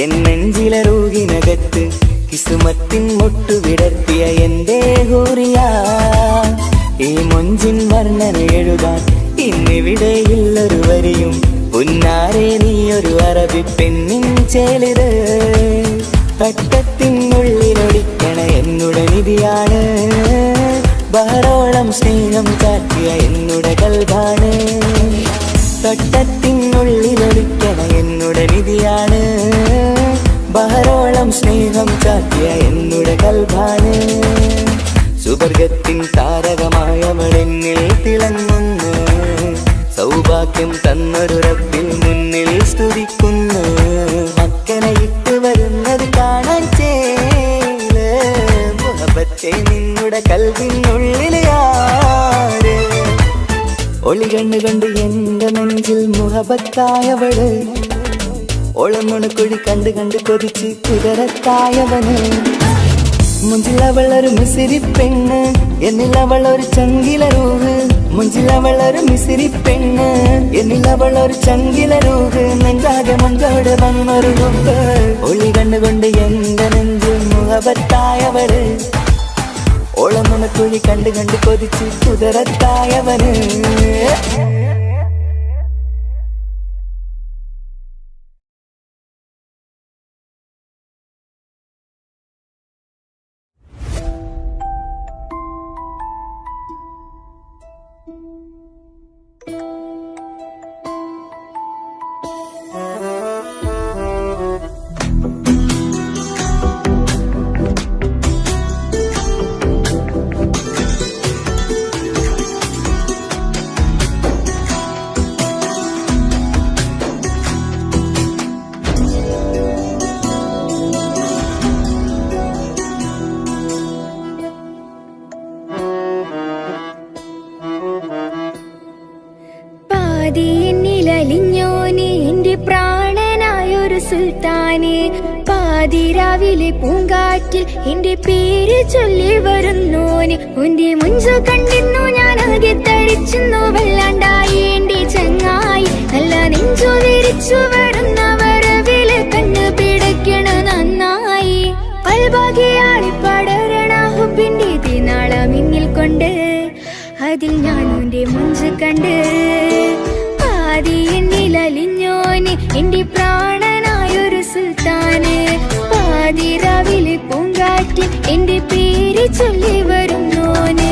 എൻ നെഞ്ചിലെ റൂഹിനകത്ത് കിസുമത്തിൻ മുട്ടു വിടർത്തിയ എന്റെ ഹൂറിയ. ഈ മൊഞ്ചിൻ വർണ്ണന എഴുതാൻ ഇന്നിവിടെയുള്ളൊരു വരിയും പുന്നാരെ നീയൊരു അറബി പെണ്ണിൻ ചേലിത്. തട്ടത്തിനുള്ളിലൊളിക്കണ എന്നുടെ നിധിയാണ്, ബഹറോളം സ്നേഹം ചാറ്റിയ എന്നുടെ കൽബാണ്. തട്ടത്തിനുള്ളിലൊളിക്കണ എന്നുടെ നിധിയാണ്, ബഹറോളം സ്നേഹം ചാറ്റിയ എന്നുടെ കൽബാണ്. സുവർഗത്തിൻ താരകമായവളെന്നിൽ തിളങ്ങുന്നു, സൗഭാഗ്യം തന്നൊരു റബ്ബിൽ മുന്നിൽ സ്തുതിക്കുന്നു. മക്കനെ ഇട്ട് വരുന്നത് കാണാൻ ചേല് മുഹബത്തെ നിന്നുടെ കൽവിനുള്ളിലെ ആര്. ഒളി കണ്ടുകൊണ്ട് എന്റെ നെഞ്ചിൽ മുഹബത്തായവള്, ഓളം നുണക്കുഴി കണ്ട് കണ്ട് കൊതിച്ച് കുതിരത്തായവന്. മുഞ്ചിലവളൊരു മിസിരി പെണ്ണ്, എന്നിലവളൊരു ചങ്കില രൂഹ്. മുഞ്ചിലവളൊരു മിസിരി പെണ്ണ്, എന്നിലവളൊരു ചങ്കില രൂഹ്. നെഞ്ചാകെ മഞ്ചോട് വന്നൊരു രൂപ്. ഒളി കണ്ടുകൊണ്ട് എന്റെ നെഞ്ചിൽ മുഹബത്തായവള്, ഓളം നുണക്കുഴി കണ്ട് കണ്ട് കൊതിച്ച് കുതിരത്തായവന്. എന്നിലലിഞ്ഞോനെ എന്റെ പ്രാണനായൊരു സുൽത്താനെ. പാതിരാവിലെ പൂങ്കാറ്റിൽ എന്റെ പേര് ചൊല്ലി വരുന്നോന്. ഉന്റെ മുഞ്ചു കണ്ടിരുന്നു ഞാൻ ആകെ തരിച്ചു വല്ലാണ്ടായി എന്റെ ചങ്ങായി. നല്ല നെഞ്ചു വിരിച്ചു വരുന്ന വരവില് കണ്ണു പിടയ്ക്കണ നന്നായി. പൽഭാഗ്യാളി പടരണ ഹുബിന്റെ തിനാള മിന്നിൽ കൊണ്ട് അതിൽ ഞാൻ ഉന്റെ മുഞ്ചു കണ്ട്. പാതി എന്നിലലിഞ്ഞോന് എന്റെ പ്രാണനായൊരു സുൽത്താന്. പാതിരാവിലെ പൂങ്കാറ്റിൽ എന്റെ പേര് ചൊല്ലി വരുന്നോന്.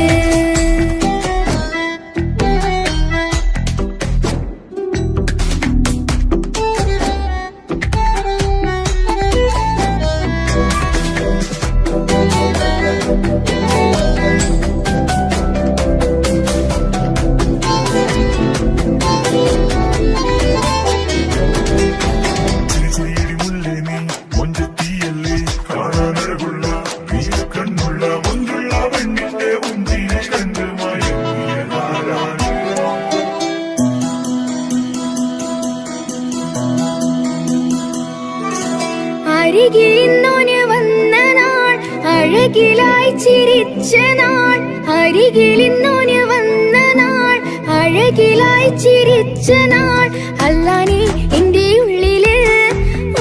അരികിലിന്നോന് വന്ന നാൾ, അഴകിലായി ചിരിച്ച നാൾ. അരികിലിന്നോന് വന്ന നാൾ, അഴകിലായി ചിരിച്ച നാൾ. അല്ലാനെ എന്റെ ഉള്ളില്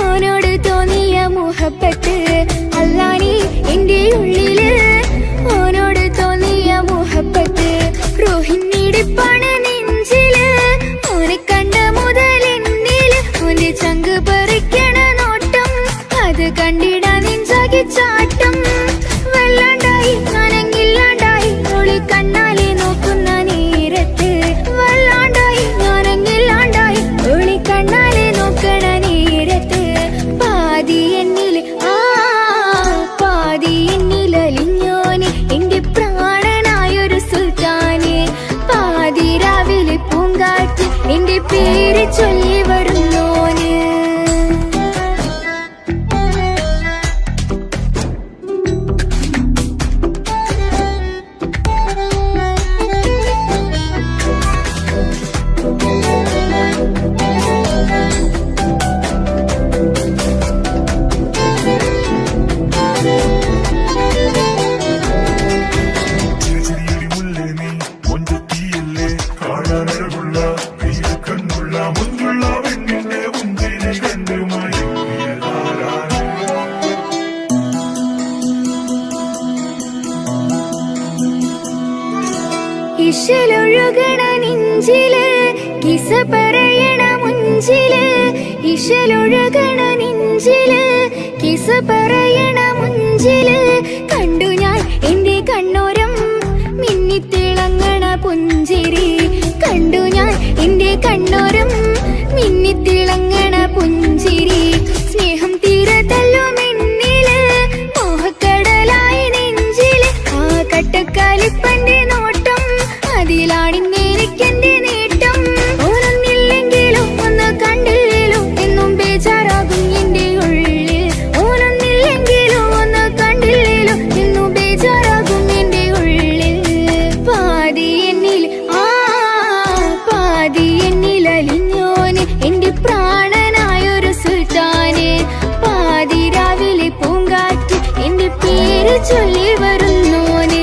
ഓനോട് തോന്നിയ മുഹബത്ത്. അല്ലാനെ എന്റെ ഉള്ളില് ഓനോട് തോന്നിയ മുഹബത്ത്. റോഹിണിടിപ്പാണ് നെഞ്ചില്, ഓനെ കണ്ട മുതൽ എന്നില് ഓന്റെ ചങ്ക് പറിക്കണ നോട്ടം. അത് കണ്ടിടാൻ നെഞ്ചാകെ ചാട്ടം. എന്റെ പേര് ചൊല്ലി വരുന്നോന്. ഇശലൊഴുകണ നെഞ്ചില് കിസ പറയണ മുഞ്ചില്. ഇശലൊഴുകണ നെഞ്ചില് കിസ പറയണ മുഞ്ചില്. കണ്ടു ഞാൻ എന്റെ കണ്ണോരം മിന്നിത്തിളങ്ങണ പുഞ്ചിരി. കണ്ടു ഞാൻ എന്റെ കണ്ണോരം മിന്നിത്തിളങ്ങണ പുഞ്ചിരി. സ്നേഹം തീരതല്ലും എന്നില് മോഹക്കടലായി നെഞ്ചില്. ആ കട്ടക്കാലിപ്പന്റെ നോട്ടം അതിലാണിന്നെനിക്കെന്റെ നേട്ടം. ഓനൊന്നില്ലെങ്കിലും ഒന്ന് കണ്ടില്ലേലും എന്നും ബേജാറാകും എന്റെ ഉള്ളിൽ. ഓനൊന്നില്ലെങ്കിലും ഒന്ന് കണ്ടില്ലേലും എന്നും ബേജാറാകും എന്റെ ഉള്ളിൽ. പാതി എന്നിൽ പാതി എന്നിൽ അലിഞ്ഞോന് എന്റെ പ്രാണനായൊരു സുൽത്താന്. പാതി രാവിലെ പൂങ്കാറ്റ് എന്റെ പേര് ചൊല്ലി വരുന്നോന്.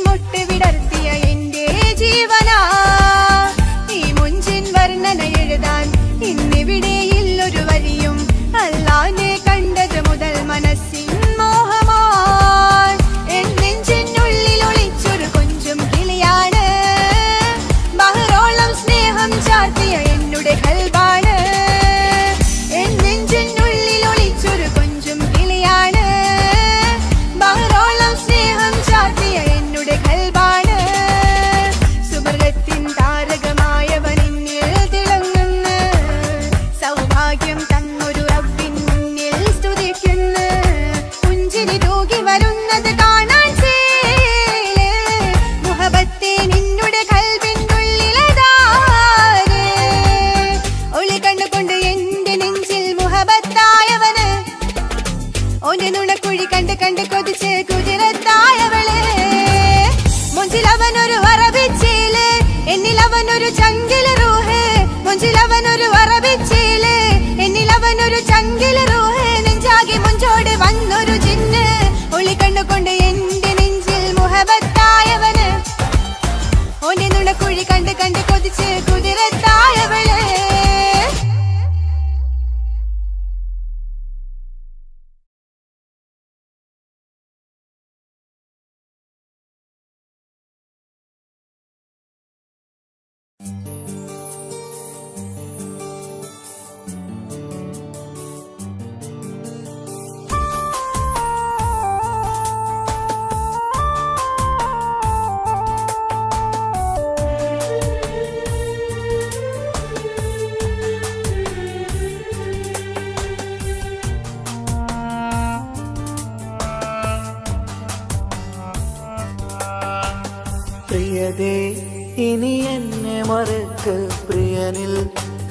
മുട്ട നുണക്കുഴി കണ്ട് കണ്ട് കൊതിച്ച് കുതിരത്തായവള് മുഞ്ചിലവനൊരു വറബിച്ചേല് എന്നിലവനൊരു ചങ്കില് റൂഹ് മുഞ്ചിലവനൊരു വറബിച്ചേല് എന്നിലവനൊരു ചങ്കില് റൂഹ് നെഞ്ചാകെ മുഞ്ചോട് വന്നൊരു ജിന്ന് ഒളി കണ്ടുകൊണ്ട് എന്റെ നെഞ്ചിൽ മുഹബത്തായവന് ഓന്റെ നുണക്കുഴി കണ്ട് കണ്ട് കൊതിച്ച് കുതിരത്തായവള് പ്രിയതേ ഇനി എന്നെ മറക്ക് പ്രിയനിൽ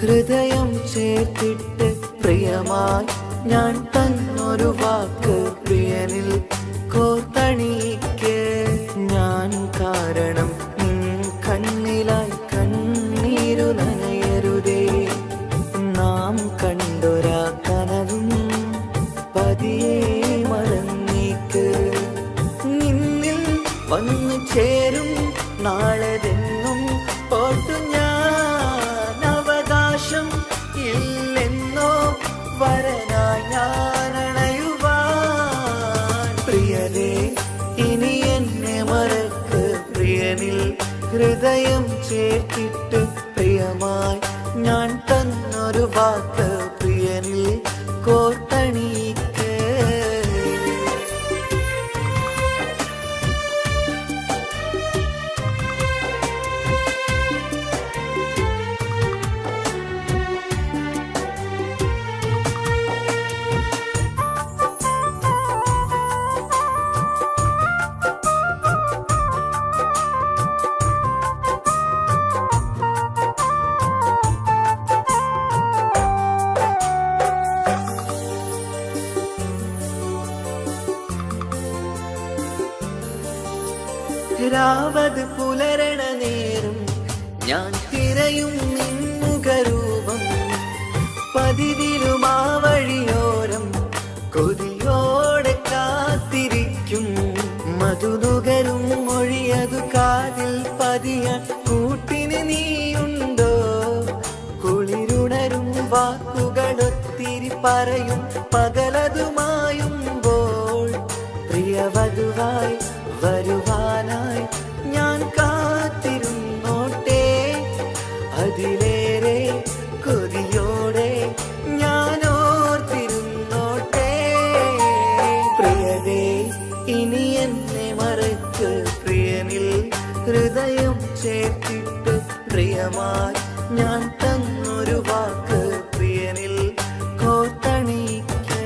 ഹൃദയം ചേർത്തിട്ട് പ്രിയമായി ഞാൻ തന്നൊരു വാക്ക് പ്രിയനിൽ കോർത്തണിക്ക് ഞാൻ കാരണം നിൻ കണ്ണിലായി കണ്ണീരു നനയരുതേ നാം കണ്ടൊരാ കനവും പതിയെ മറന്നേക്ക് നിന്നിൽ വന്നു ചേരും നാളെതെന്നും ഓർത്തു ഞാൻ അവകാശം ഇല്ലെന്നോ വരനായി ഞാൻ അണയുവാൻ പ്രിയനേ ഇനി എന്നെ മറക്ക് പ്രിയനിൽ ഹൃദയം ചേർത്തിട്ട് പ്രിയമായി ഞാൻ തന്നൊരു വാക്ക് പ്രിയനിൽ കോർത്തണിക്ക് രാവത് പുലരണ നേരം ഞാൻ തിരയും നിൻമുഖരൂപം പതിവിലും ആ വഴിയോരം കൊതിയോടെ കാത്തിരിക്കും മധുനുകരും മൊഴിയതു കാതിൽ പതിയാൻ കൂട്ടിന് നീയുണ്ടോ കുളിരുണരും വാക്കുകളൊത്തിരി പറയും പകലതുമായുമ്പോൾ പ്രിയവധുവായി വരുവാനായി ഞാൻ കാത്തിരുന്നോട്ടെ അതിലേറെ കൊതിയോടെ ഞാൻ ഓർത്തിരുന്നോട്ടെ പ്രിയതേ ഇനി എന്നെ മറക്ക് പ്രിയനിൽ ഹൃദയം ചേർത്തിട്ട് പ്രിയമായി ഞാൻ തന്നൊരു വാക്ക് പ്രിയനിൽ കോർത്തണിക്ക്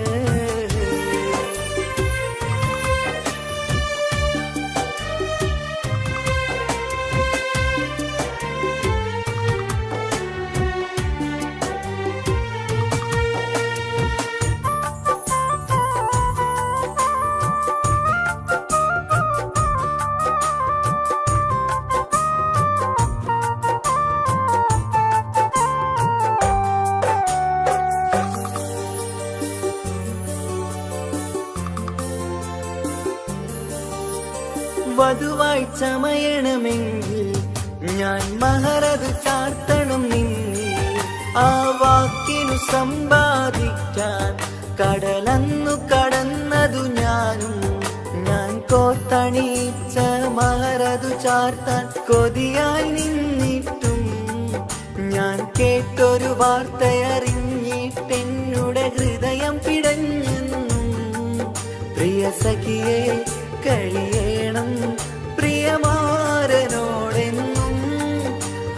വധുവായി ചമയണമെങ്കിൽ ഞാൻ മഹറത് ചാർത്തണം നിന്നിൽ ആ വാക്കിനു സമ്പാദിക്കാൻ കടലന്നു കടന്നതു ഞാനും ഞാൻ കോർത്തണിച്ച മഹറതു ചാർത്താൻ കൊതിയായി നിന്നിട്ടും ഞാൻ കേട്ടൊരു വാർത്തയറിഞ്ഞിട്ടെന്നുടെ ഹൃദയം പിടഞ്ഞെന്നും പ്രിയ സഖിയെ കഴിയണം പ്രിയമാരനോടെന്നും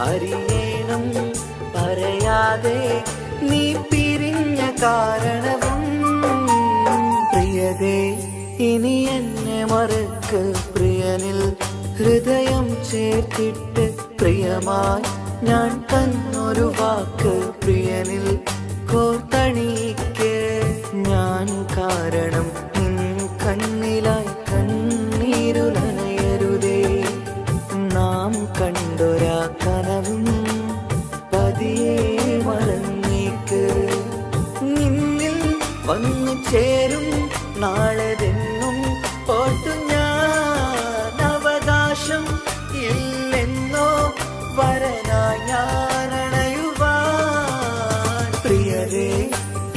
അറിയണം പറയാതെ നീ പിരിഞ്ഞ കാരണവും പ്രിയതേ ഇനി എന്നെ മറക്ക് പ്രിയനിൽ ഹൃദയം ചേർത്തിട്ട് പ്രിയമായി ഞാൻ തന്നൊരു വാക്ക് പ്രിയനിൽ കോർത്തണിക്ക് ഞാൻ കാരണം കണ്ണിലായി കണ്ണീരു നനയരുതേ. നാം കണ്ടൊരാ കനവും പതിയെ മറന്നേക്ക്. നിന്നിൽ വന്നു ചേരും നാളെതെന്നും ഓർത്തു ഞാൻ. അവകാശം ഇല്ലെന്നോ വരനായി ഞാനണയുവാൻ. പ്രിയരേ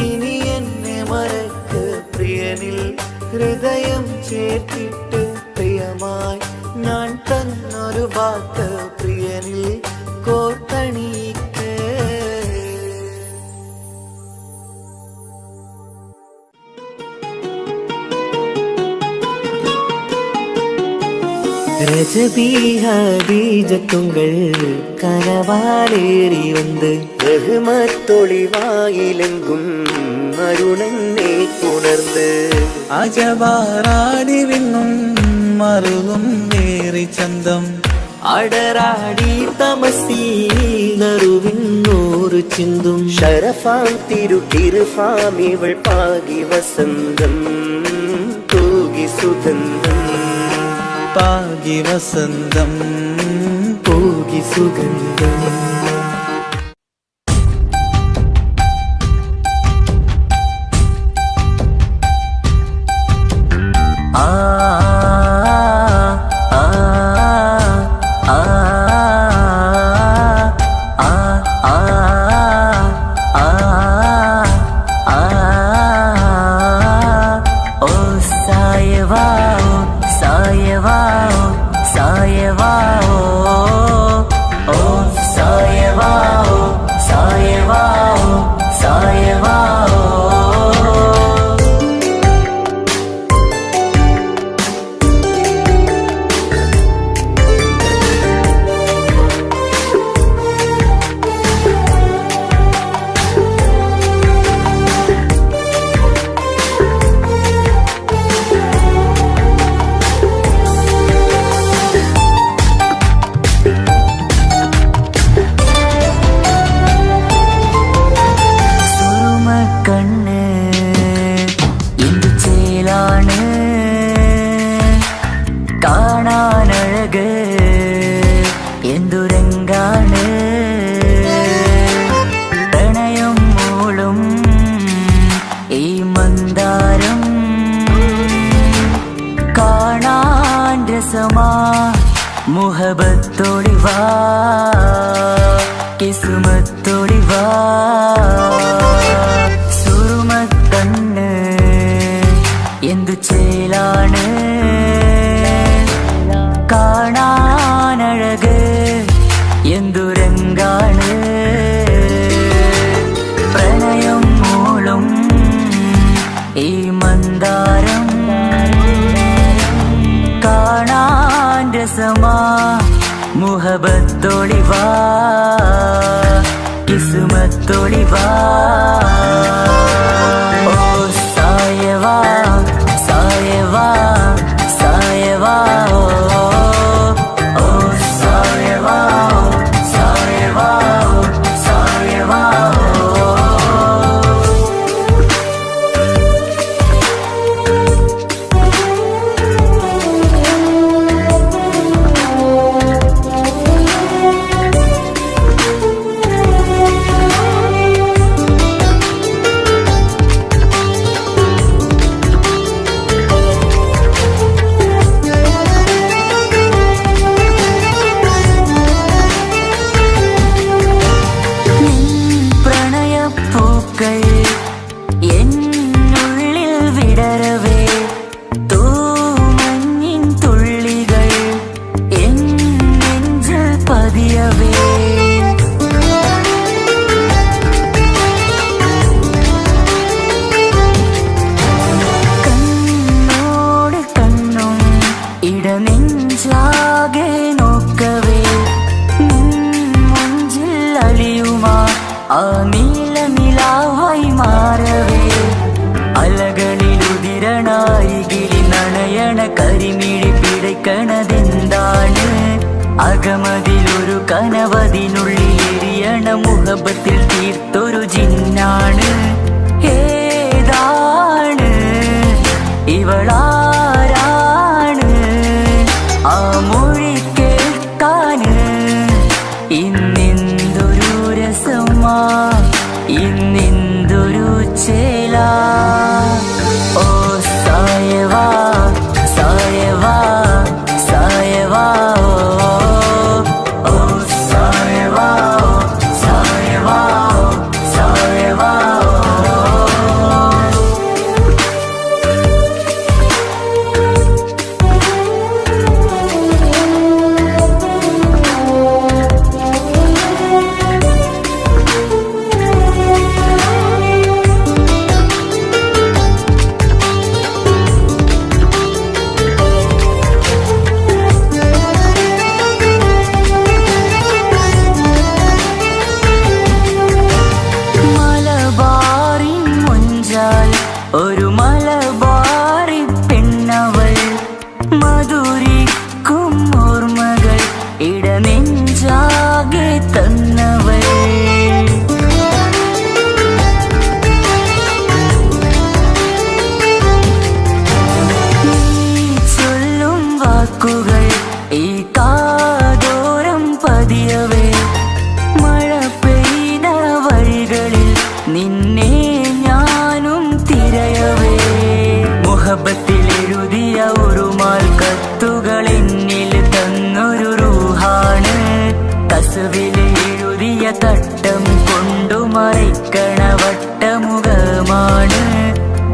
ഇനി എന്നെ മറക്ക്. പ്രിയനിൽ ഹൃദയം ചേർത്തിട്ട് പ്രിയമായി ഞാൻ തന്നൊരു വാക്ക് പ്രിയനിൽ കോർത്തണിക്ക്. ரஜபீஜத்துங்கள் கனவாலேறி வந்து ரஹ்மத்தொளிவாயிலெங்கும் அருணன்னே உணர்ந்து അജവാറാടി വിണ്ണും മറുകും വേറി ചന്തം അടരാടി തമസീനറുവിന്നൂറ് ചിന്തും ഷറഫാം തിരുട്ടിരുഫാം ഇവൾ പാകി വസന്തം തൂകി സുഗന്ധം പാകി വസന്തം പോകി സുഗന്ധം. ആ ആ ആ ആ ആ ആ ഓ സായവാ സായവാ സായവാ ഓ സായവാ സായവാ സായവാ. കാണാനഴക് എന്തുരങ്കാണ് പ്രണയം മൂളും ഈ മന്ദാരം കാണാൻ രസമാ മുഹബത്തോടിവാ കിസ്മത്തോടിവാ സുറുമക്കണ്ണ് എന്തു ചേലാണ് കാണാനഴക് എന്തുരങ്കാണ് പ്രണയം മൂളും ഈ മന്ദാരം കാണാൻ രസമാ മുഹബത്തോളിവാ കിസ്മത്തോളിവാ. ഓ സായവാ സായവാ സായവാ ഓ സായവാ സായവാ സായവാ. എന്നുള്ളിൽ വിടരവേ തൂമഞ്ഞിൻ തുള്ളികൾ എൻ നെഞ്ചിൽ പതിയവേ കണ്ണോട് കണ്ണും ഇടനെഞ്ചാകെ നോക്കവേ മുഞ്ചിൽ അലിയുമാ ആ നീലനിലാവായി മാറവേ അലകളിലുതിരണാരികിലി നണയണ കരിമിഴി പിടയ്ക്കണതെന്താണ് അകമതിലൊരു കനവതിനുള്ളിൽ എരിയണ മുഹബത്തിൽ തീർത്തൊരു ജിന്നാണ് ഏതാണ് ഇവളാരാണ് ആ മൊഴി കേൾക്കാന് ഇന്നെന്തൊരു രസമാ ഇന്നെന്തൊരു ചേല ഓ സായവാ സായവാ സായവാ ഓ സായവാ സായവാ സായവാ മലബാറിൻ മുഞ്ചാൽ ഒരു മലബാറി പെണ്ണവൾ മധുരിക്കും ഓർമ്മകൾ ഇടനെഞ്ചാകെ തന്നവൾ നീ ചൊല്ലും വാക്കുകൾ ഈ കാതോരം പതിയവേ മഴ പെയ്ത വഴികളിൽ നിന്നെ ഞാനും തിരയവേ മുഹബത്തിൽ എഴുതിയ ഒരു മാൽ കത്തുകൾ എന്നിൽ തന്നൊരു റൂഹാണ് കസവിൽ എഴുതിയ തട്ടം കൊണ്ടു മറിക്കണ വട്ടമുഖമാണ്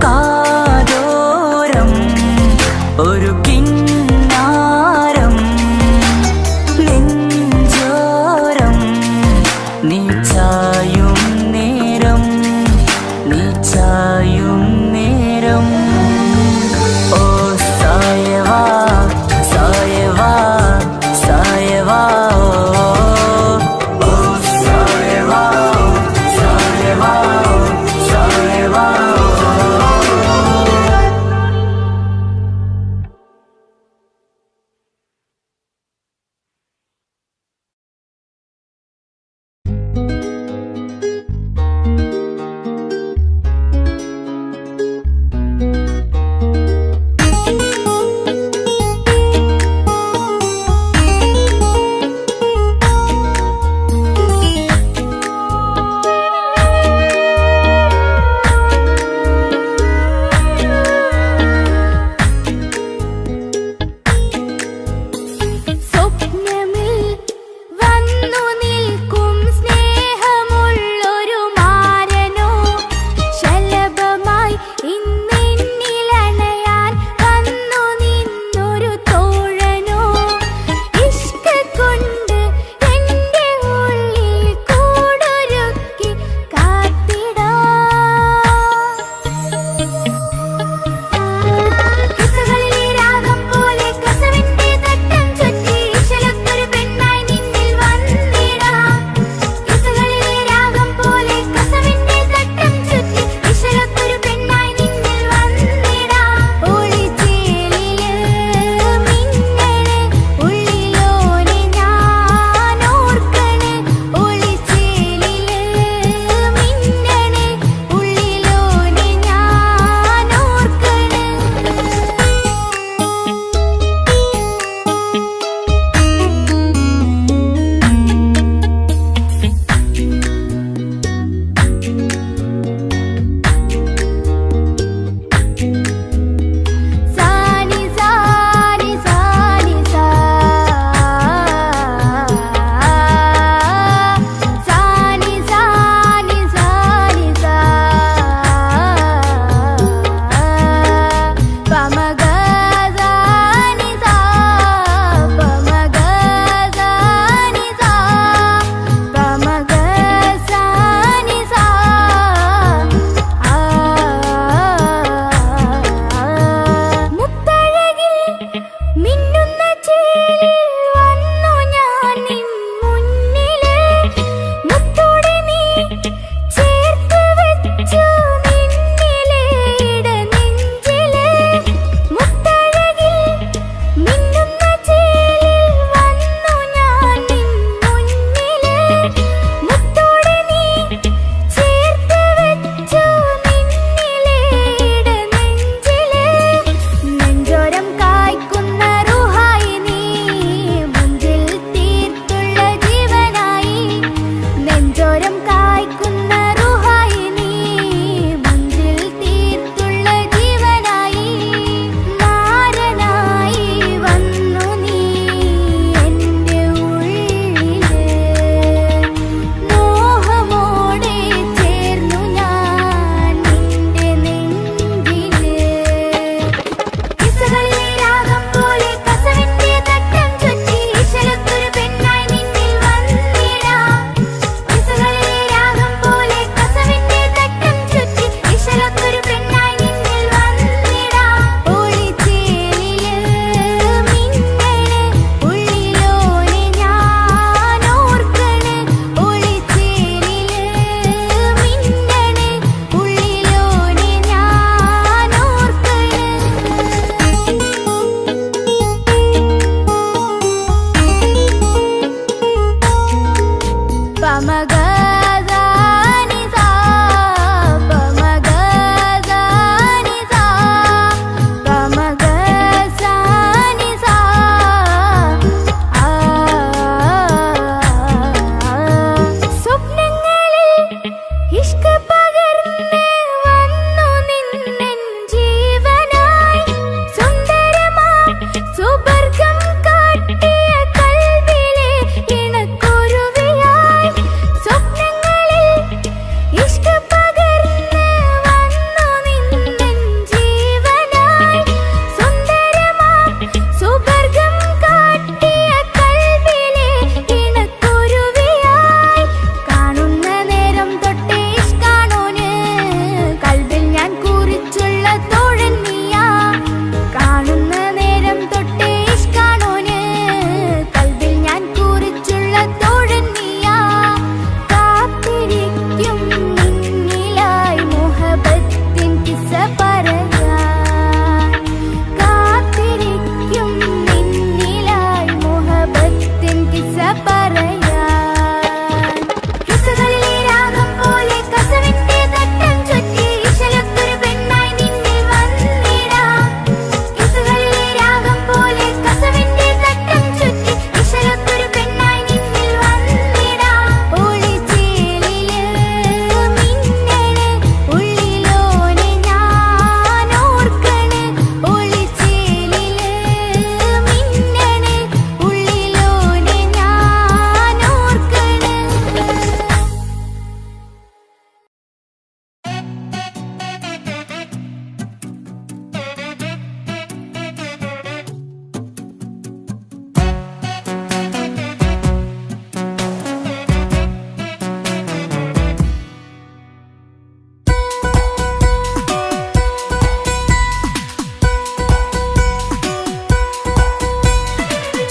കാതോരം ഒരു കിന്നാരം നെഞ്ചോരം നീ ചായും നേരം നീ ചായും നേരം ഓ സായവാ സായവാ സായവാ ഓ സായവാ സായവാ സായവാ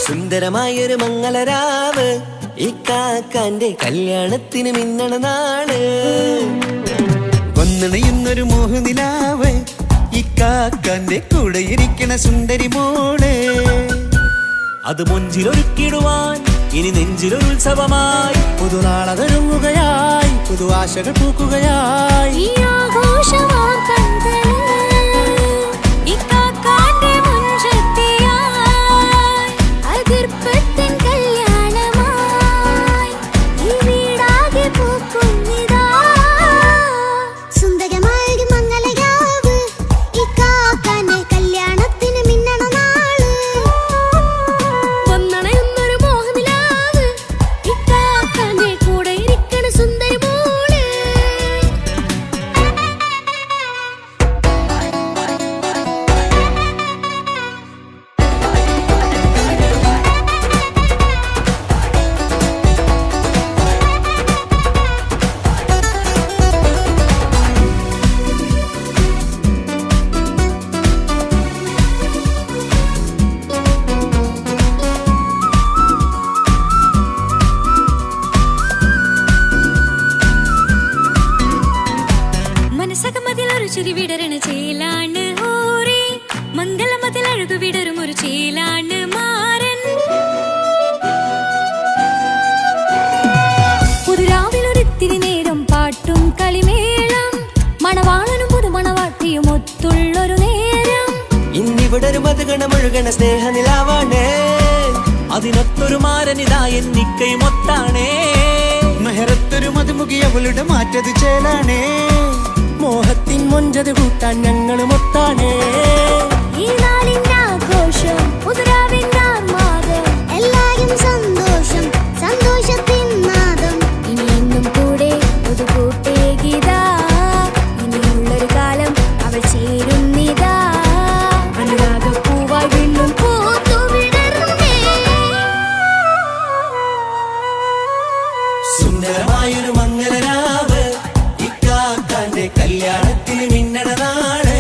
സുന്ദരമായൊരു മംഗളരാവ് ഇക്കാക്കാന്റെ കല്യാണത്തിന് മിന്നണ നാള്. വന്നണയുന്നൊരു മോഹനിലാവ് ഇക്കാക്കാന്റെ കൂടെ ഇരിക്കണ സുന്ദരി മോള്. അത് മൊഞ്ചിലൊരുക്കിടുവാൻ ഇനി നെഞ്ചിലൊരു ഉത്സവമായി പുതുനാളതൊരുങ്ങുകയായി പുതുആശകൾ പൂക്കുകയായി. ഈ ആഘോഷമാം കൺകളിൽ ഇക്കാക്കാന്റെ മുൻചെത്തിയായി അതിർപ്പത്തിൻ കല്യാണമായി ഈ വീടാകെ പൂക്കുന്നിതാ. സുന്ദരമായൊരു മംഗളരാവ് ഇക്കാക്കാന്റെ കല്യാണത്തിന് മിന്നണ നാള്. വന്നണയുന്നൊരു മോഹനിലാവ് ഇക്കാക്കാന്റെ കൂടെ ഇരിക്കണ സുന്ദരി മോള്. മനസ്സകമതിലൊരു ചിരി വിടരണ ചേലാണ് ഹോറി മംഗളമതിൽ അഴുതു വിടരും ഒരു ചേലാണ് മാരൻ. പുതുരാവിലൊരിത്തിരി നേരം പാട്ടും കളിമേളം മണവാളനും പുതുമണവാട്ടിയും ഒത്തുള്ളൊരു നേരം. ഇന്നിവിടൊരു മധുഗണമൊഴുകണ സ്നേഹനിലാവാണ്. അതിനൊത്തൊരു മാരനിതാ എന്നിക്കൈമൊത്താണേ. മെഹറത്തൊരു മധുമുഖി അവളുടെ മാറ്റത് ചേലാണേ. മോഹത്തിൻ മൊഞ്ചത് കൂട്ടാൻ ഞങ്ങളും ഒത്താണേ. ഈ നാളിന്റെ ആഘോഷം പുതുരാവിന്റെ ആർമാദം എല്ലാരും സന്തോഷം സന്തോഷത്തിൻ നാദം. ഇനി എന്നും കൂടെ പുതുകൂട്ടേ ഗീതാ ഇനിയുള്ളൊരു കാലം അവൾ ചേരുന്നിതാ. അനുരാഗപ്പൂവായി വീണ്ടും പൂത്തുവിടരുന്നേ. സുന്ദരമായൊരു മംഗളരാവ് ഇക്കാക്കാന്റെ കല്യാണത്തിന് മിന്നണ നാള്.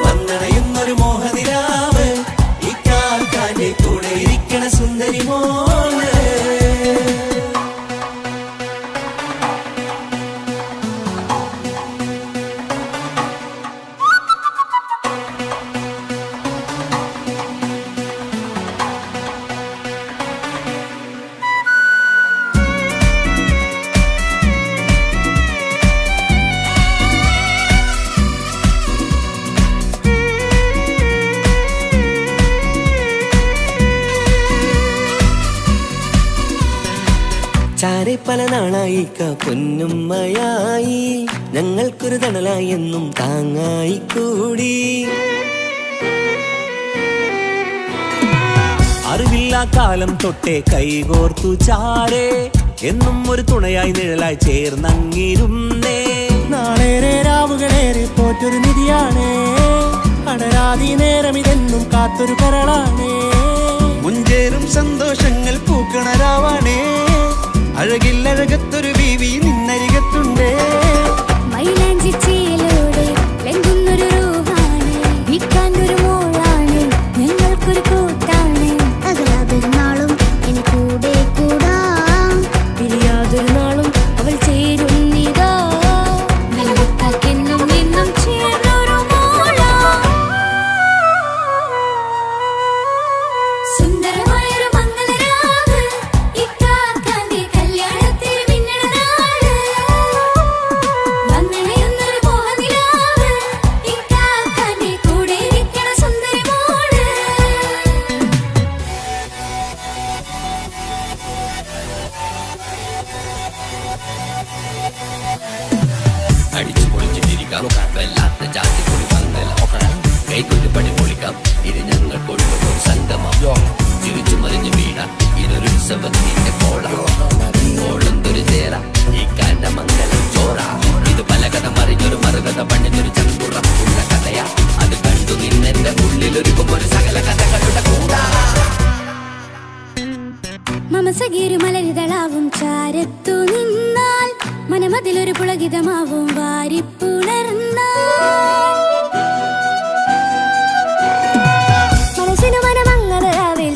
വന്നണയുന്നൊരു മോഹനിലാവ് ഇക്കാക്കാന്റെ കൂടെ ഇരിക്കണ സുന്ദരി മോള്. ചാരെ പല നാളായി പൊന്നുമ്മയായി ഞങ്ങൾക്കൊരു തണലായി എന്നും താങ്ങായി കൂടി. അറിവില്ലാ കാലം തൊട്ടേ കൈകോർത്തു ചാരേ എന്നും ഒരു തുണയായി നിഴലായി ചേർന്നങ്ങിരുന്നേ. നാളേറെ രാവുകളേറെ പോറ്റൊരു നിധിയാണേ. അടരാതി നേരം ഇതെന്നും കാത്തൊരു കരളാണേ. മുഞ്ചേറും സന്തോഷങ്ങൾ പൂക്കണരാവാണേ. അഴകില്ലഴകത്തൊരു ബീവി നിന്നരികത്തുണ്ടേ. മൈലാഞ്ചി ചേലോടെ ലംഘുന്നൊരു റൂഹാണ് വിക്കാനൊരു മോളാണ് ഞങ്ങൾക്കൊരു കൂട്ടാണ്. അകലാതൊരുനാളും എന്നെ കൂടെ കൂടാം പിരിയാതൊരു നാളും അവൾ ചേരുന്നിതാ. നൽകുക്കാക്കെന്നും എന്നും ചേർന്നൊരു മോളാ. സുന്ദരമായൊരു മംഗളരാവ് ഇക്കാക്കാന്റെ കല്യാണത്തിന് മിന്നണ നാള്. വന്നണയുന്നൊരു മോഹനിലാവ് ഇക്കാക്കാന്റെ കൂടെ ഇരിക്കണ സുന്ദരി മോള്. അടിച്ചു പൊളിച്ചിട്ടിരിക്കാം വല്ലാത്ത ജാതി പൊളി പന്തല. കൈകൊട്ടി പടി പൊളിക്കാം ഇത് ഞങ്ങൾക്കുള്ള ഒരു സംഗമം. തിരിച്ചു മറിഞ്ഞ് വീണ ഇതൊരു ഉത്സവത്തിന്റെ കോളം. ഓളന്തൊരു ചേര ഈ കാന്റെ മംഗളം ചോറ. ഇത് പലകഥ മറിഞ്ഞൊരു മറുകഥ പണിഞ്ഞൊരു ചങ്കുറപ്പുള്ള കഥയാ. അത് കണ്ടു നിന്നെന്റെ ഉള്ളിലൊരുക്കും ഒരു സകല കഥകളുടെ കൂടാ. മമസഗീരു മലരിതളാവും ചാരത്തു നിന്നാൽ മനമതിലൊരു പുളകിതമാവും വാരിപ്പുണർന്നാൽ. മനസ്സിനു മനമംഗളരാവിൽ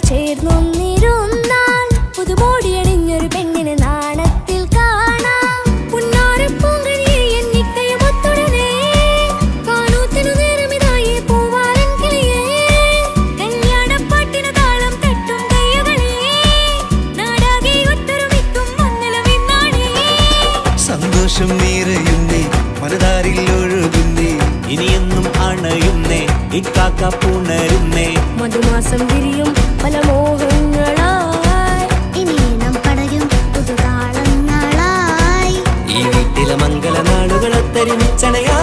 കാക്ക പുണരുന്നേ. മധുമാസം വിരിയും പല മോഹങ്ങളായി ഇനി നാം പടരും പുതുതാളങ്ങളായി ഈ വീട്ടിലെ മംഗളനാളുകളൊത്തരിമിച്ചണയാ